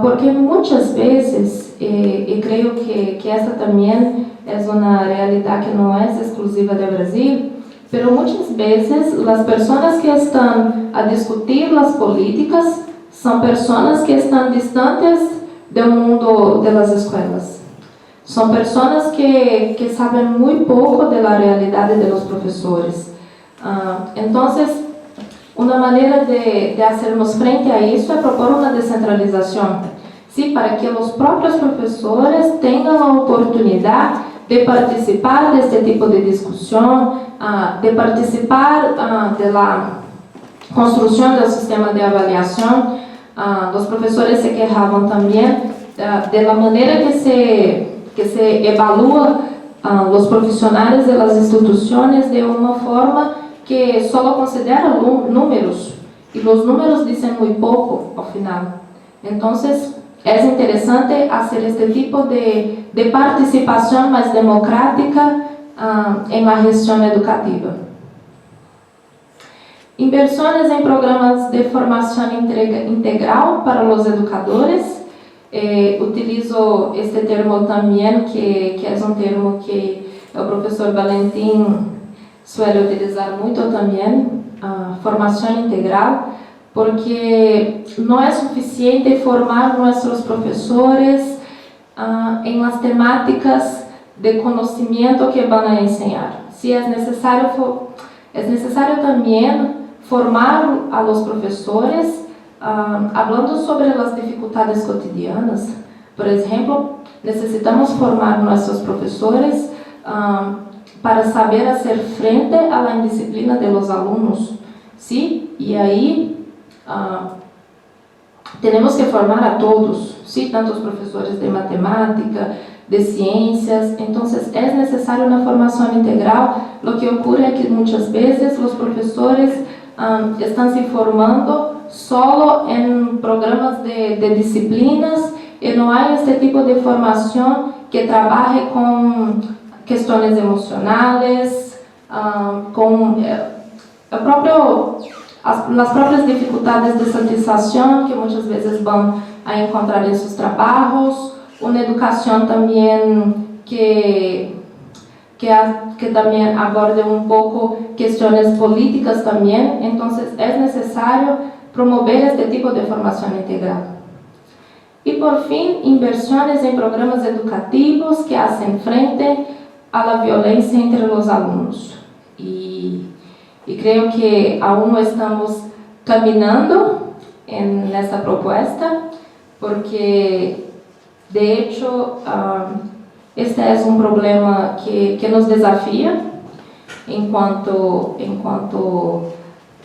Porque muitas vezes, e creio que essa também é uma realidade que não é exclusiva do Brasil, mas muitas vezes as pessoas que estão a discutir as políticas são pessoas que estão distantes do mundo das escolas. São pessoas que sabem muito pouco da realidade dos professores. Então, uma maneira de fazermos frente a isso é propor uma descentralização, sim, para que os próprios professores tenham a oportunidade de participar deste tipo de discussão, de participar da construção do sistema de avaliação. Os professores se quejavam também da maneira que se evalua os profissionais das instituições de uma forma que só considera números, e os números dizem muito pouco ao final. Então, é interessante fazer este tipo de participação mais democrática na gestão educativa. Inversões em programas de formação integral para os educadores. Utilizo este termo também, que é um termo que o professor Valentim suele utilizar muito também, formação integral, porque não é suficiente formar nossos professores em las temáticas de conhecimento que vão a ensinar. Se é necessário também formar a los professores hablando sobre as dificuldades cotidianas. Por exemplo, necessitamos formar nossos professores para saber fazer frente à indisciplina de los alunos, ¿sí? E aí temos que formar a todos, ¿sí? Tanto os professores de matemática, de ciências. Então, é necessário uma formação integral. O que ocorre é que muitas vezes os professores estão se formando solo em programas de disciplinas e não há este tipo de formação que trabalhe com questões emocionais, com as próprias dificuldades de satisfação que muitas vezes vão a encontrar em seus trabalhos, una educación también que también aborde un poco cuestiones políticas también. Entonces es necesario promover este tipo de formación integral. Y por fin, inversiones en programas educativos que hacen frente a la violencia entre los alumnos. Y creo que aún no estamos caminando en esta propuesta, porque de hecho este es un problema que nos desafía en cuanto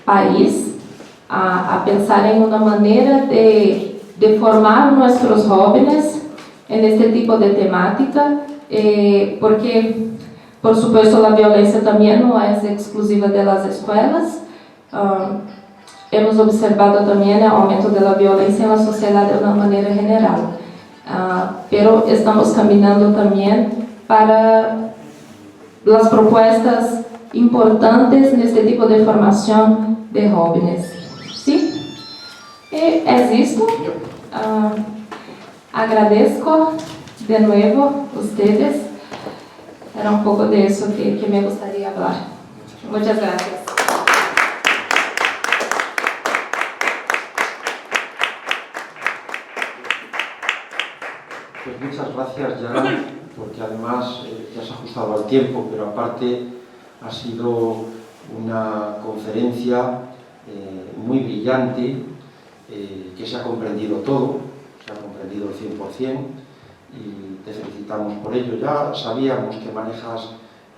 país a pensar en una manera de formar nuestros jóvenes en este tipo de temática, porque, por supuesto, la violencia también no es exclusiva de las escuelas. Hemos observado también el aumento de la violencia en la sociedad de una manera general. Pero estamos caminando también para las propuestas importantes en este tipo de formación de jóvenes. ¿Sí? Es esto. Agradezco de nuevo a ustedes. Era un poco de eso que me gustaría hablar. Muchas gracias. Pues muchas gracias, Yana, porque además te has ajustado al tiempo, pero aparte ha sido una conferencia muy brillante, que se ha comprendido todo, se ha comprendido el 100%, y te felicitamos por ello. Ya sabíamos que manejas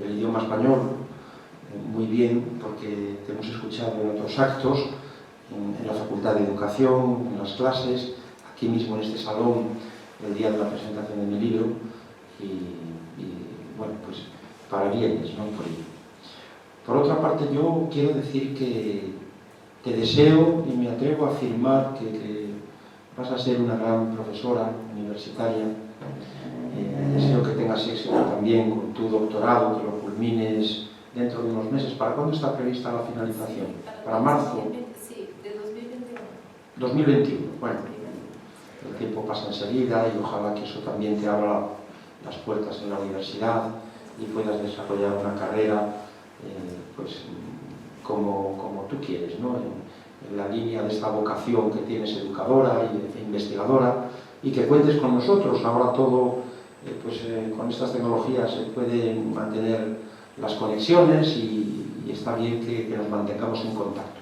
el idioma español muy bien, porque te hemos escuchado en otros actos, en la Facultad de Educación, en las clases, aquí mismo en este salón, el día de la presentación de mi libro, y bueno, pues para bienes, ¿no? Por ello. Por otra parte, yo quiero decir que te deseo y me atrevo a afirmar que vas a ser una gran profesora universitaria. Deseo que tengas éxito también con tu doctorado, que lo culmines dentro de unos meses. ¿Para cuándo está prevista la finalización? ¿Para marzo? Sí, de 2021. 2021, bueno. El tiempo pasa enseguida y ojalá que eso también te abra las puertas en la universidad y puedas desarrollar una carrera pues como tú quieres, ¿no? En la línea de esta vocación que tienes educadora e investigadora, y que cuentes con nosotros. Ahora todo, con estas tecnologías se pueden mantener las conexiones y está bien que nos mantengamos en contacto,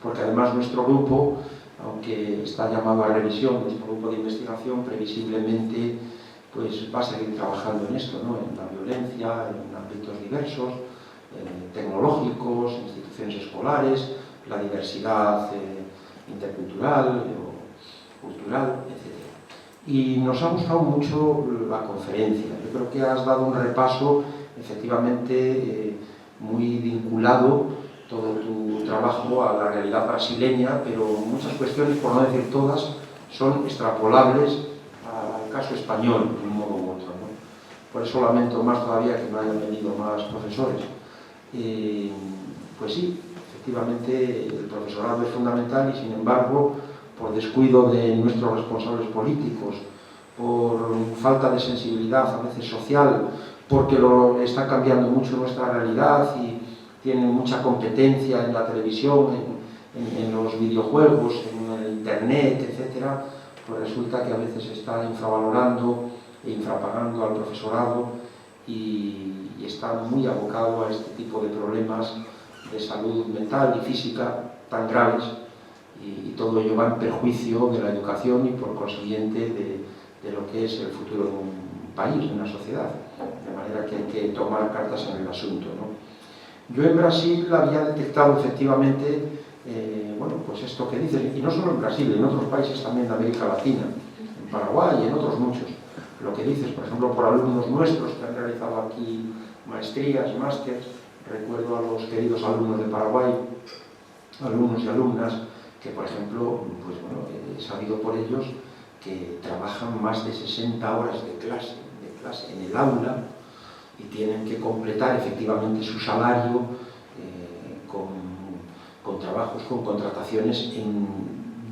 porque además nuestro grupo, aunque está llamado a revisión, nuestro grupo de investigación previsiblemente pues va a seguir trabajando en esto, ¿no? En la violencia, en ámbitos diversos, tecnológicos, instituciones escolares, la diversidad intercultural o cultural, etc. Y nos ha gustado mucho la conferencia. Yo creo que has dado un repaso efectivamente muy vinculado todo tu trabajo a la realidad brasileña, pero muchas cuestiones, por no decir todas, son extrapolables al caso español, de un modo u otro, ¿no? Por eso lamento más todavía que no hayan venido más profesores. Pues sí, efectivamente el profesorado es fundamental y sin embargo, por descuido de nuestros responsables políticos, por falta de sensibilidad a veces social, porque está cambiando mucho nuestra realidad y tienen mucha competencia en la televisión, en los videojuegos, en el internet, etc., pues resulta que a veces se está infravalorando e infrapagando al profesorado y está muy abocado a este tipo de problemas de salud mental y física tan graves, y todo ello va en perjuicio de la educación y por consiguiente de lo que es el futuro de un país, de una sociedad, de manera que hay que tomar cartas en el asunto, ¿no? Yo en Brasil había detectado efectivamente, pues esto que dices, y no solo en Brasil, en otros países también de América Latina, en Paraguay y en otros muchos, lo que dices, por ejemplo, por alumnos nuestros que han realizado aquí maestrías, másteres. Recuerdo a los queridos alumnos de Paraguay, alumnos y alumnas, que por ejemplo, he sabido por ellos que trabajan más de 60 horas de clase en el aula y tienen que completar efectivamente su salario con trabajos, con contrataciones en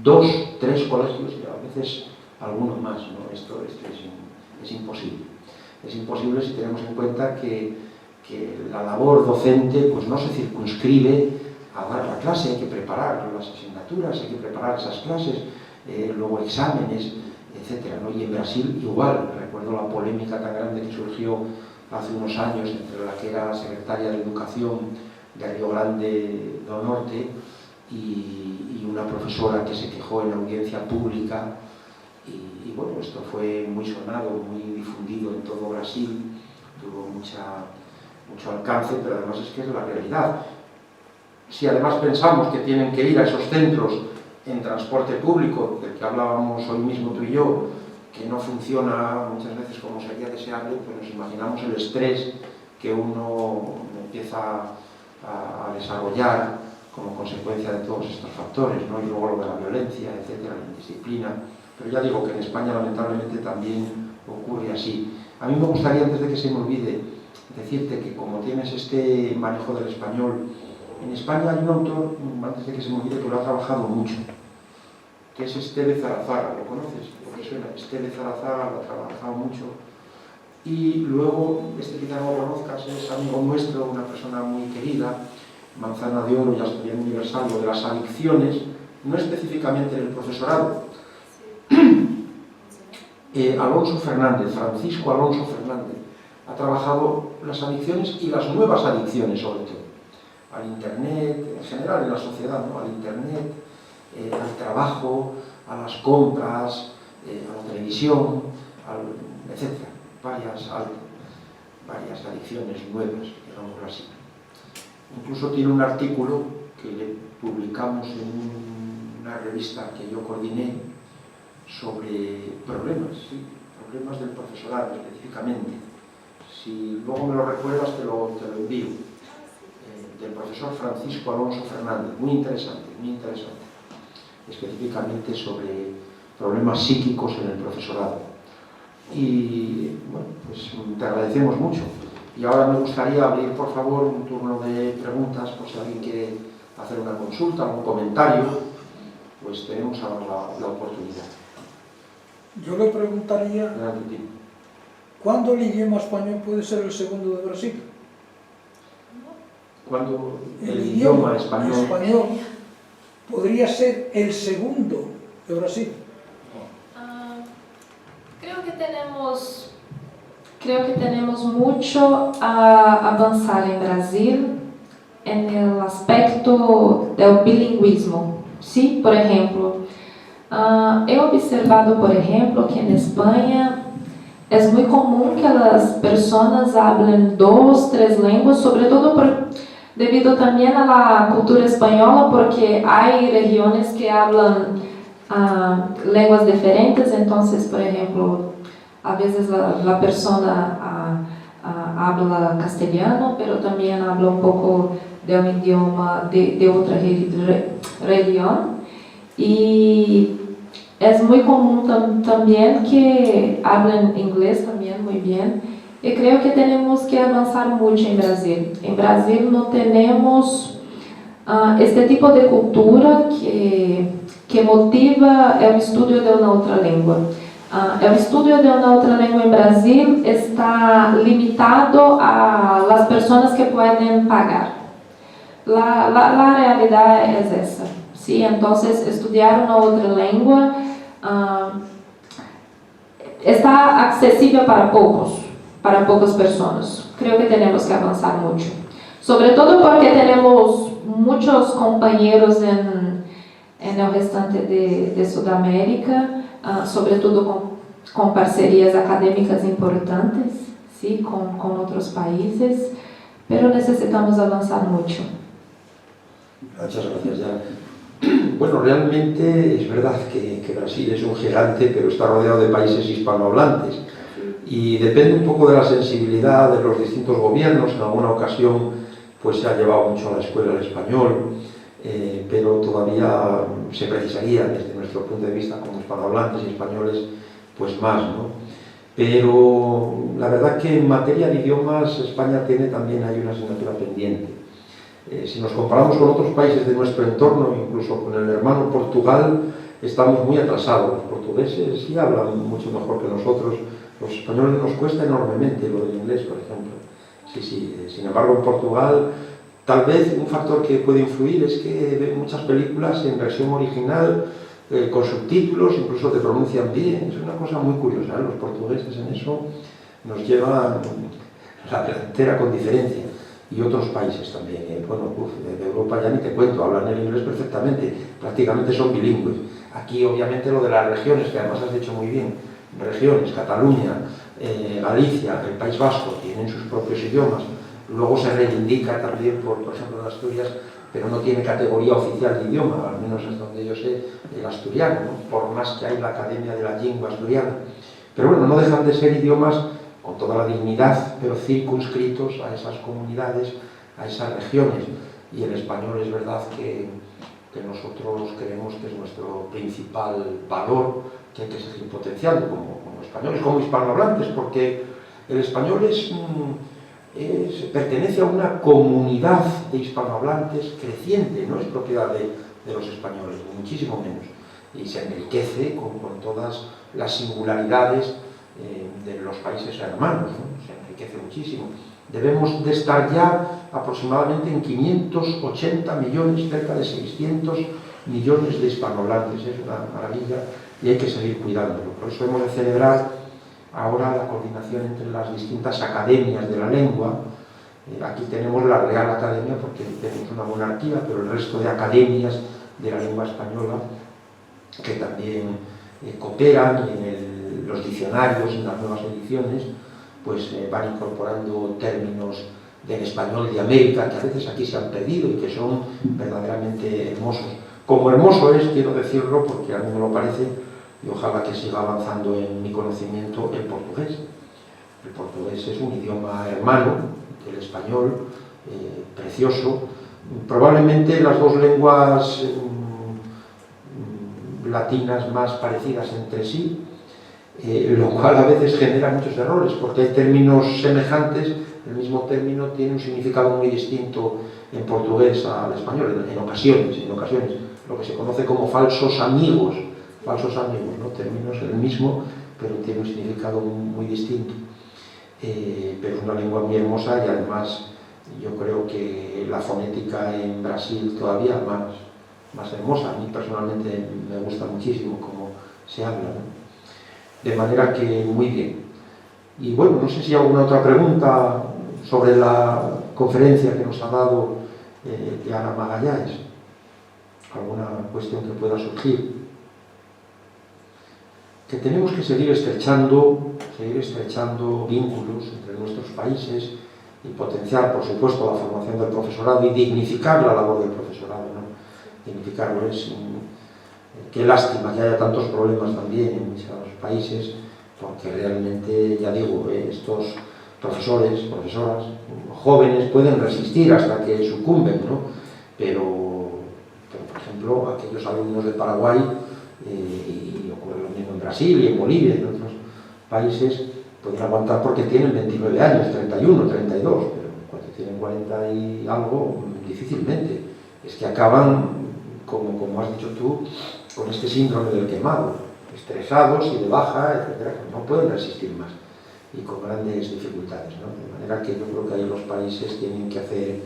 2, 3 colegios y a veces algunos más, ¿no? Esto es Es imposible. Es imposible si tenemos en cuenta que la labor docente pues no se circunscribe a dar la clase, hay que preparar las asignaturas, hay que preparar esas clases, luego exámenes, etcétera, ¿no? Y en Brasil igual, recuerdo la polémica tan grande que surgió hace unos años entre la que era secretaria de Educación de Río Grande do Norte y una profesora que se quejó en audiencia pública y bueno, esto fue muy sonado, muy difundido en todo Brasil, tuvo mucho alcance, pero además es que es la realidad. Si además pensamos que tienen que ir a esos centros en transporte público, del que hablábamos hoy mismo tú y yo, que no funciona muchas veces como sería deseable, pues nos imaginamos el estrés que uno empieza a desarrollar como consecuencia de todos estos factores, ¿no? Y luego lo de la violencia, etcétera, la indisciplina. Pero ya digo que en España lamentablemente también ocurre así. A mí me gustaría, antes de que se me olvide, decirte que como tienes este manejo del español, en España hay un autor, antes de que se me olvide, que lo ha trabajado mucho, que es Esteve Zarazaga. ¿Lo conoces? ¿Por qué suena? Esteve Zarazaga lo ha trabajado mucho. Y luego, quizá no lo conozcas, es amigo nuestro, una persona muy querida, Manzana de Oro, ya estudié en Universal, lo de las adicciones, no específicamente en el profesorado. Alonso Fernández, Francisco Alonso Fernández, ha trabajado las adicciones y las nuevas adicciones, sobre todo, al Internet, en general en la sociedad, ¿no? Al Internet, al trabajo, a las compras, a la televisión, etc. Varias adicciones nuevas, digámoslo así. Incluso tiene un artículo que le publicamos en una revista que yo coordiné sobre problemas, ¿sí? Problemas del profesorado específicamente. Si luego me lo recuerdas, te lo envío. Del profesor Francisco Alonso Fernández, muy interesante, específicamente sobre problemas psíquicos en el profesorado. Y bueno, pues te agradecemos mucho. Y ahora me gustaría abrir, por favor, un turno de preguntas, por si alguien quiere hacer una consulta, algún comentario, pues tenemos ahora la oportunidad. Yo le preguntaría, ¿cuándo el idioma español puede ser el segundo de Brasil? ¿Cuándo el idioma español podría ser el segundo de Brasil? Creo que tenemos mucho a avanzar en Brasil en el aspecto del bilingüismo. ¿Sí? Por ejemplo, he observado, por ejemplo, que en España es muy común que las personas hablen 2, 3 lenguas, sobre todo debido también a la cultura española, porque hay regiones que hablan lenguas diferentes. Entonces, por ejemplo, a veces la persona habla castellano, pero también habla un poco de un idioma de otra región. Y es muy común también que hablen inglés también muy bien. Y creo que tenemos que avanzar mucho en Brasil. En Brasil no tenemos este tipo de cultura que motiva el estudio de una otra lengua. El estudio de una otra lengua en Brasil está limitado a las personas que pueden pagar. La realidad es esa. ¿Sí? Entonces, estudiar una otra lengua está accesible para pocas personas. Creo que tenemos que avanzar mucho. Sobre todo porque tenemos muchos compañeros en el restante de Sudamérica, sobre todo con parcerias académicas importantes, ¿sí? con otros países, pero necesitamos avanzar mucho. Muchas gracias, ya. Bueno, realmente es verdad que Brasil es un gigante, pero está rodeado de países hispanohablantes y depende un poco de la sensibilidad de los distintos gobiernos. En alguna ocasión pues se ha llevado mucho a la escuela el español, pero todavía se precisaría, desde nuestro punto de vista como hispanohablantes y españoles, pues más, ¿no? Pero la verdad que en materia de idiomas España tiene también hay una asignatura pendiente. Si nos comparamos con otros países de nuestro entorno, incluso con el hermano Portugal, estamos muy atrasados. Los portugueses sí hablan mucho mejor que nosotros Los españoles nos cuesta enormemente lo del inglés, por ejemplo. Sí. Sin embargo, en Portugal, tal vez un factor que puede influir es que ven muchas películas en versión original, con subtítulos, incluso te pronuncian bien. Es una cosa muy curiosa, ¿eh? Los portugueses en eso nos llevan la delantera con diferencia. Y otros países también, de Europa ya ni te cuento, hablan el inglés perfectamente, prácticamente son bilingües. Aquí obviamente lo de las regiones, que además has dicho muy bien, regiones, Cataluña, Galicia, el País Vasco, tienen sus propios idiomas, luego se reivindica también por ejemplo en Asturias, pero no tiene categoría oficial de idioma, al menos hasta donde yo sé, el asturiano, ¿no? Por más que hay la Academia de la Lengua Asturiana. Pero bueno, no dejan de ser idiomas con toda la dignidad, pero circunscritos a esas comunidades, a esas regiones. Y el español es verdad que nosotros creemos que es nuestro principal valor, que hay que seguir potenciando como españoles, como hispanohablantes, porque el español pertenece a una comunidad de hispanohablantes creciente, no es propiedad de los españoles, muchísimo menos. Y se enriquece con todas las singularidades de los países hermanos, ¿no? Se enriquece muchísimo. Debemos de estar ya aproximadamente en 580 millones, cerca de 600 millones de hispanohablantes. Es una maravilla y hay que seguir cuidándolo. Por eso hemos de celebrar ahora la coordinación entre las distintas academias de la lengua. Aquí tenemos la Real Academia porque tenemos una monarquía, pero el resto de academias de la lengua española que también cooperan y en los diccionarios, en las nuevas ediciones, pues van incorporando términos del español de América que a veces aquí se han perdido y que son verdaderamente hermosos. Como hermoso es, quiero decirlo porque a mí me lo parece, y ojalá que siga avanzando en mi conocimiento, el portugués. El portugués es un idioma hermano del español, precioso. Probablemente las dos lenguas latinas más parecidas entre sí, lo cual a veces genera muchos errores, porque hay términos semejantes, el mismo término tiene un significado muy distinto en portugués al español, en ocasiones, lo que se conoce como falsos amigos, ¿no? Términos el mismo, pero tiene un significado muy distinto. Pero es una lengua muy hermosa y además yo creo que la fonética en Brasil todavía más hermosa. A mí personalmente me gusta muchísimo cómo se habla, ¿no? De manera que muy bien. Y bueno, no sé si hay alguna otra pregunta sobre la conferencia que nos ha dado Ana Magallanes. Alguna cuestión que pueda surgir. Que tenemos que seguir estrechando vínculos entre nuestros países y potenciar, por supuesto, la formación del profesorado y dignificar la labor del profesorado, ¿no? Dignificarlo qué lástima que haya tantos problemas también en muchos países, porque realmente, ya digo, estos profesores, profesoras, jóvenes pueden resistir hasta que sucumben, ¿no? Pero por ejemplo, aquellos alumnos de Paraguay, y ocurre lo mismo en Brasil y en Bolivia y en otros países, pueden aguantar porque tienen 29 años, 31, 32, pero cuando tienen 40 y algo, difícilmente. Es que acaban, como has dicho tú, con este síndrome del quemado, estresados y de baja, etcétera, no pueden resistir más y con grandes dificultades, ¿no? De manera que yo creo que ahí los países tienen que hacer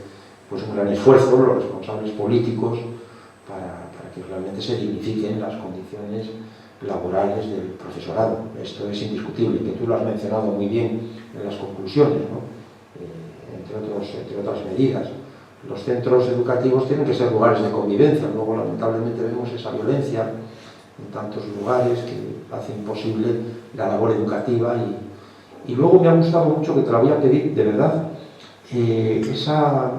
pues un gran esfuerzo, los responsables políticos, para que realmente se dignifiquen las condiciones laborales del profesorado. Esto es indiscutible, que tú lo has mencionado muy bien en las conclusiones, ¿no? Entre otras medidas. Los centros educativos tienen que ser lugares de convivencia, luego lamentablemente vemos esa violencia en tantos lugares que hace imposible la labor educativa y luego me ha gustado mucho, que te la voy a pedir de verdad, esa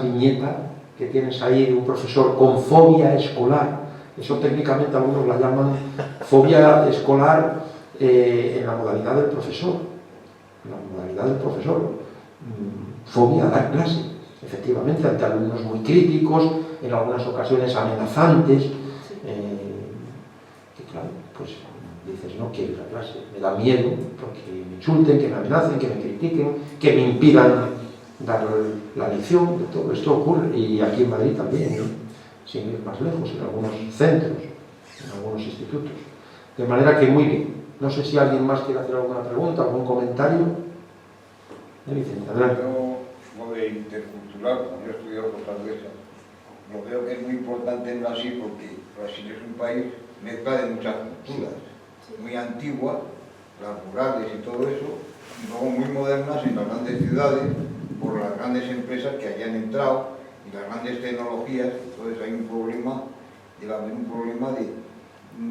viñeta que tienes ahí de un profesor con fobia escolar. Eso técnicamente algunos la llaman fobia escolar en la modalidad del profesor. Fobia a dar clase, efectivamente, ante alumnos muy críticos, en algunas ocasiones amenazantes, que claro, pues dices, no quiero ir a clase, me da miedo porque me insulten, que me amenacen, que me critiquen, que me impidan dar la lección. De todo esto ocurre, y aquí en Madrid también, ¿no? Sin ir más lejos, en algunos centros, en algunos institutos. De manera que muy bien. No sé si alguien más quiere hacer alguna pregunta, algún comentario. Vicente, adelante. Yo, lo de intercultural, como yo he estudiado cosas de esas, lo veo que es muy importante en Brasil porque Brasil es un país mezcla de muchas culturas, muy antiguas, las rurales y todo eso, y luego muy modernas en las grandes ciudades por las grandes empresas que hayan entrado y las grandes tecnologías. Entonces hay un problema, debe haber un problema de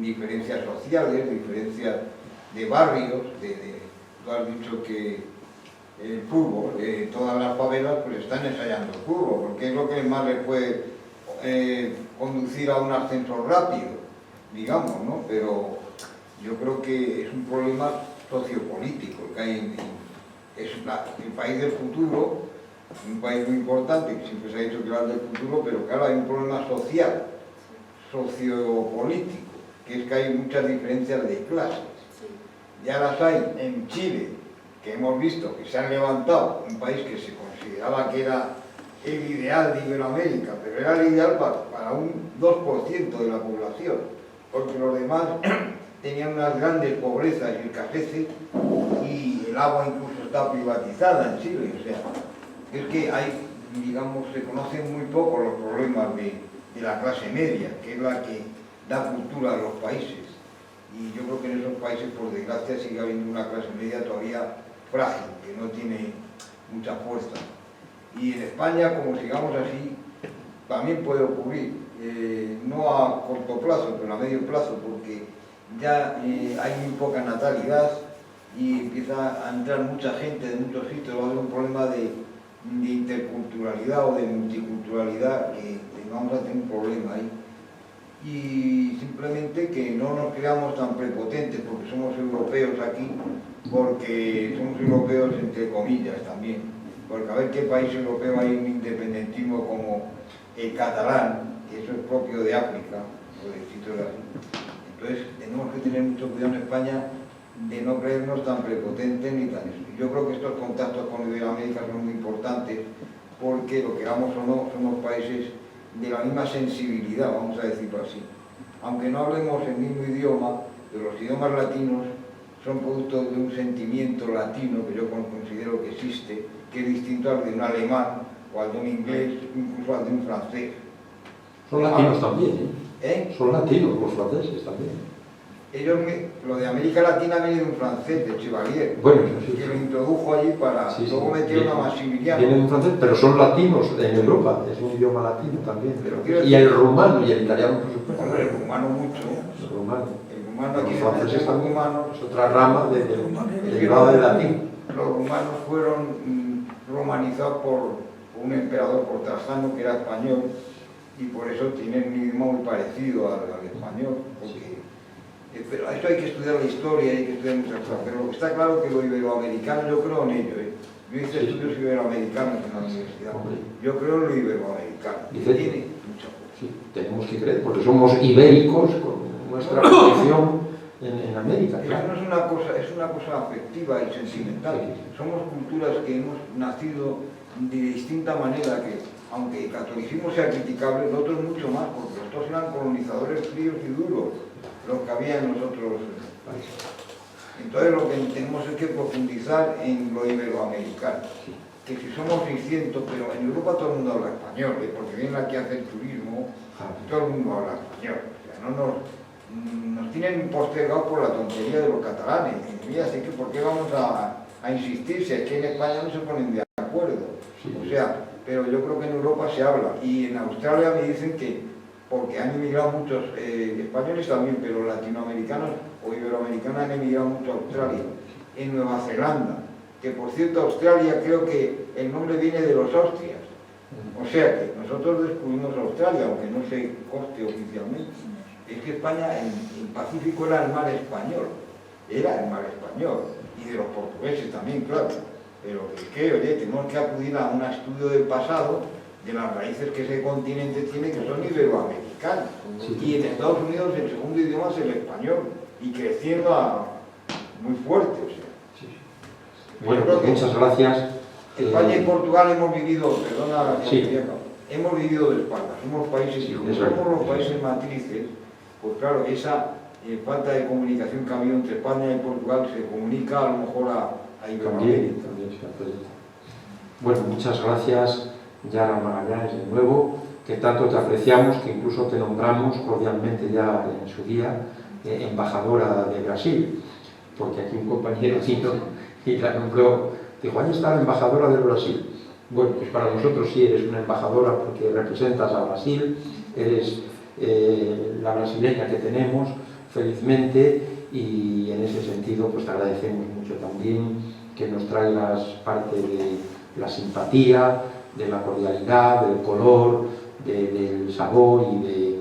diferencias sociales, diferencias de barrios, tú has dicho que el fútbol, todas las favelas pues están ensayando el fútbol, porque es lo que más les puede conducir a un ascenso rápido, digamos, ¿no? Pero yo creo que es un problema sociopolítico que hay el país del futuro, un país muy importante, que siempre se ha dicho que era el del futuro, pero claro, hay un problema social, sociopolítico, que es que hay muchas diferencias de clases. Ya las hay en Chile, que hemos visto que se han levantado, un país que se consideraba que era el ideal de Iberoamérica, pero era el ideal para un 2% de la población, porque los demás tenían unas grandes pobrezas y escaseces, y el agua incluso está privatizada en Chile. O sea, es que hay, digamos, se conocen muy poco los problemas de la clase media, que es la que da cultura a los países. Y yo creo que en esos países, por desgracia, sigue habiendo una clase media todavía frágil, que no tiene mucha fuerza. Y en España, como sigamos así, también puede ocurrir, no a corto plazo, pero a medio plazo, porque ya hay muy poca natalidad y empieza a entrar mucha gente de muchos sitios, va a haber un problema de interculturalidad o de multiculturalidad, que vamos a tener un problema ahí. Y simplemente que no nos creamos tan prepotentes porque somos europeos aquí, porque somos europeos entre comillas también, porque a ver qué país europeo hay un independentismo como el catalán, que eso es propio de África, o de sitios así. Entonces tenemos que tener mucho cuidado en España de no creernos tan prepotentes ni tan eso. Yo creo que estos contactos con Iberoamérica son muy importantes porque, lo queramos o no, somos países de la misma sensibilidad, vamos a decirlo así. Aunque no hablemos el mismo idioma, pero los idiomas latinos son producto de un sentimiento latino que yo considero que existe, que es distinto al de un alemán o al de un inglés, incluso al de un francés. Son latinos también, ¿eh? Son latinos los franceses también. Ellos, lo de América Latina viene de un francés, de Chevalier, bueno, sí, que lo introdujo allí para luego meter una Maximiliano. Viene de un francés, pero son latinos en Europa, es un idioma latino también. Y el rumano y el italiano, por supuesto. Hombre, el rumano mucho. El rumano. El rumano aquí los franceses también, rumanos, es otra rama derivada del latín. Los rumanos fueron romanizados por un emperador, por Trajano, que era español, y por eso tienen un idioma muy parecido al español, porque pero eso hay que estudiar la historia, hay que estudiar muchas cosas, pero lo que está claro es que lo iberoamericano, yo creo en ello, yo hice estudios iberoamericanos en la universidad, yo creo en lo iberoamericano, y tiene mucha cosa. Sí, tenemos que creer, porque somos ibéricos con nuestra posición en América. Eso no es una cosa afectiva y sentimental, somos culturas que hemos nacido de distinta manera, que aunque el catolicismo sea criticable, nosotros mucho más, porque nosotros eran colonizadores fríos y duros, lo que había en los otros países. Entonces lo que tenemos es que profundizar en lo iberoamericano, que si somos 600, pero en Europa todo el mundo habla español, porque vienen aquí a hacer turismo, todo el mundo habla español, o sea, no nos tienen postergados por la tontería de los catalanes, y así que ¿por qué vamos a insistir si es que en España no se ponen de acuerdo? O sea, pero yo creo que en Europa se habla, y en Australia me dicen que porque han emigrado muchos españoles también, pero latinoamericanos o iberoamericanos han emigrado mucho a Australia, en Nueva Zelanda, que por cierto Australia creo que el nombre viene de los Austrias, o sea que nosotros descubrimos Australia, aunque no se conste oficialmente. Es que España, el Pacífico era el mar español, y de los portugueses también, claro, pero es que, oye, tenemos que acudir a un estudio del pasado, de las raíces que ese continente tiene, que son iberoamericanas. Y en Estados Unidos el segundo idioma es el español, y creciendo muy fuerte. O sea. Bueno, pues muchas gracias. España y Portugal hemos vivido, perdona, hemos vivido de espaldas, somos países, y como somos los países matrices, pues claro, esa falta de comunicación que ha habido entre España y Portugal se comunica a lo mejor a Iberoamérica. También, señor presidente. Bueno, muchas gracias, Yara Magallanes, de nuevo, que tanto te apreciamos, que incluso te nombramos cordialmente ya en su día embajadora de Brasil, porque aquí un compañero vino y la nombró, dijo, ahí está la embajadora de Brasil. Bueno, pues para nosotros sí eres una embajadora porque representas a Brasil, eres la brasileña que tenemos, felizmente, y en ese sentido pues te agradecemos mucho también que nos traigas parte de la simpatía, de la cordialidad, del color, del sabor y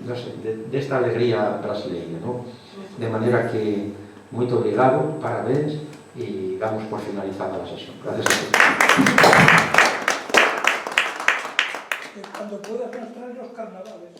no sé, de esta alegría brasileña, ¿no? De manera que, muy obrigado, parabéns, y damos por finalizada la sesión. Gracias a todos. Cuando puedas nos traes los carnavales.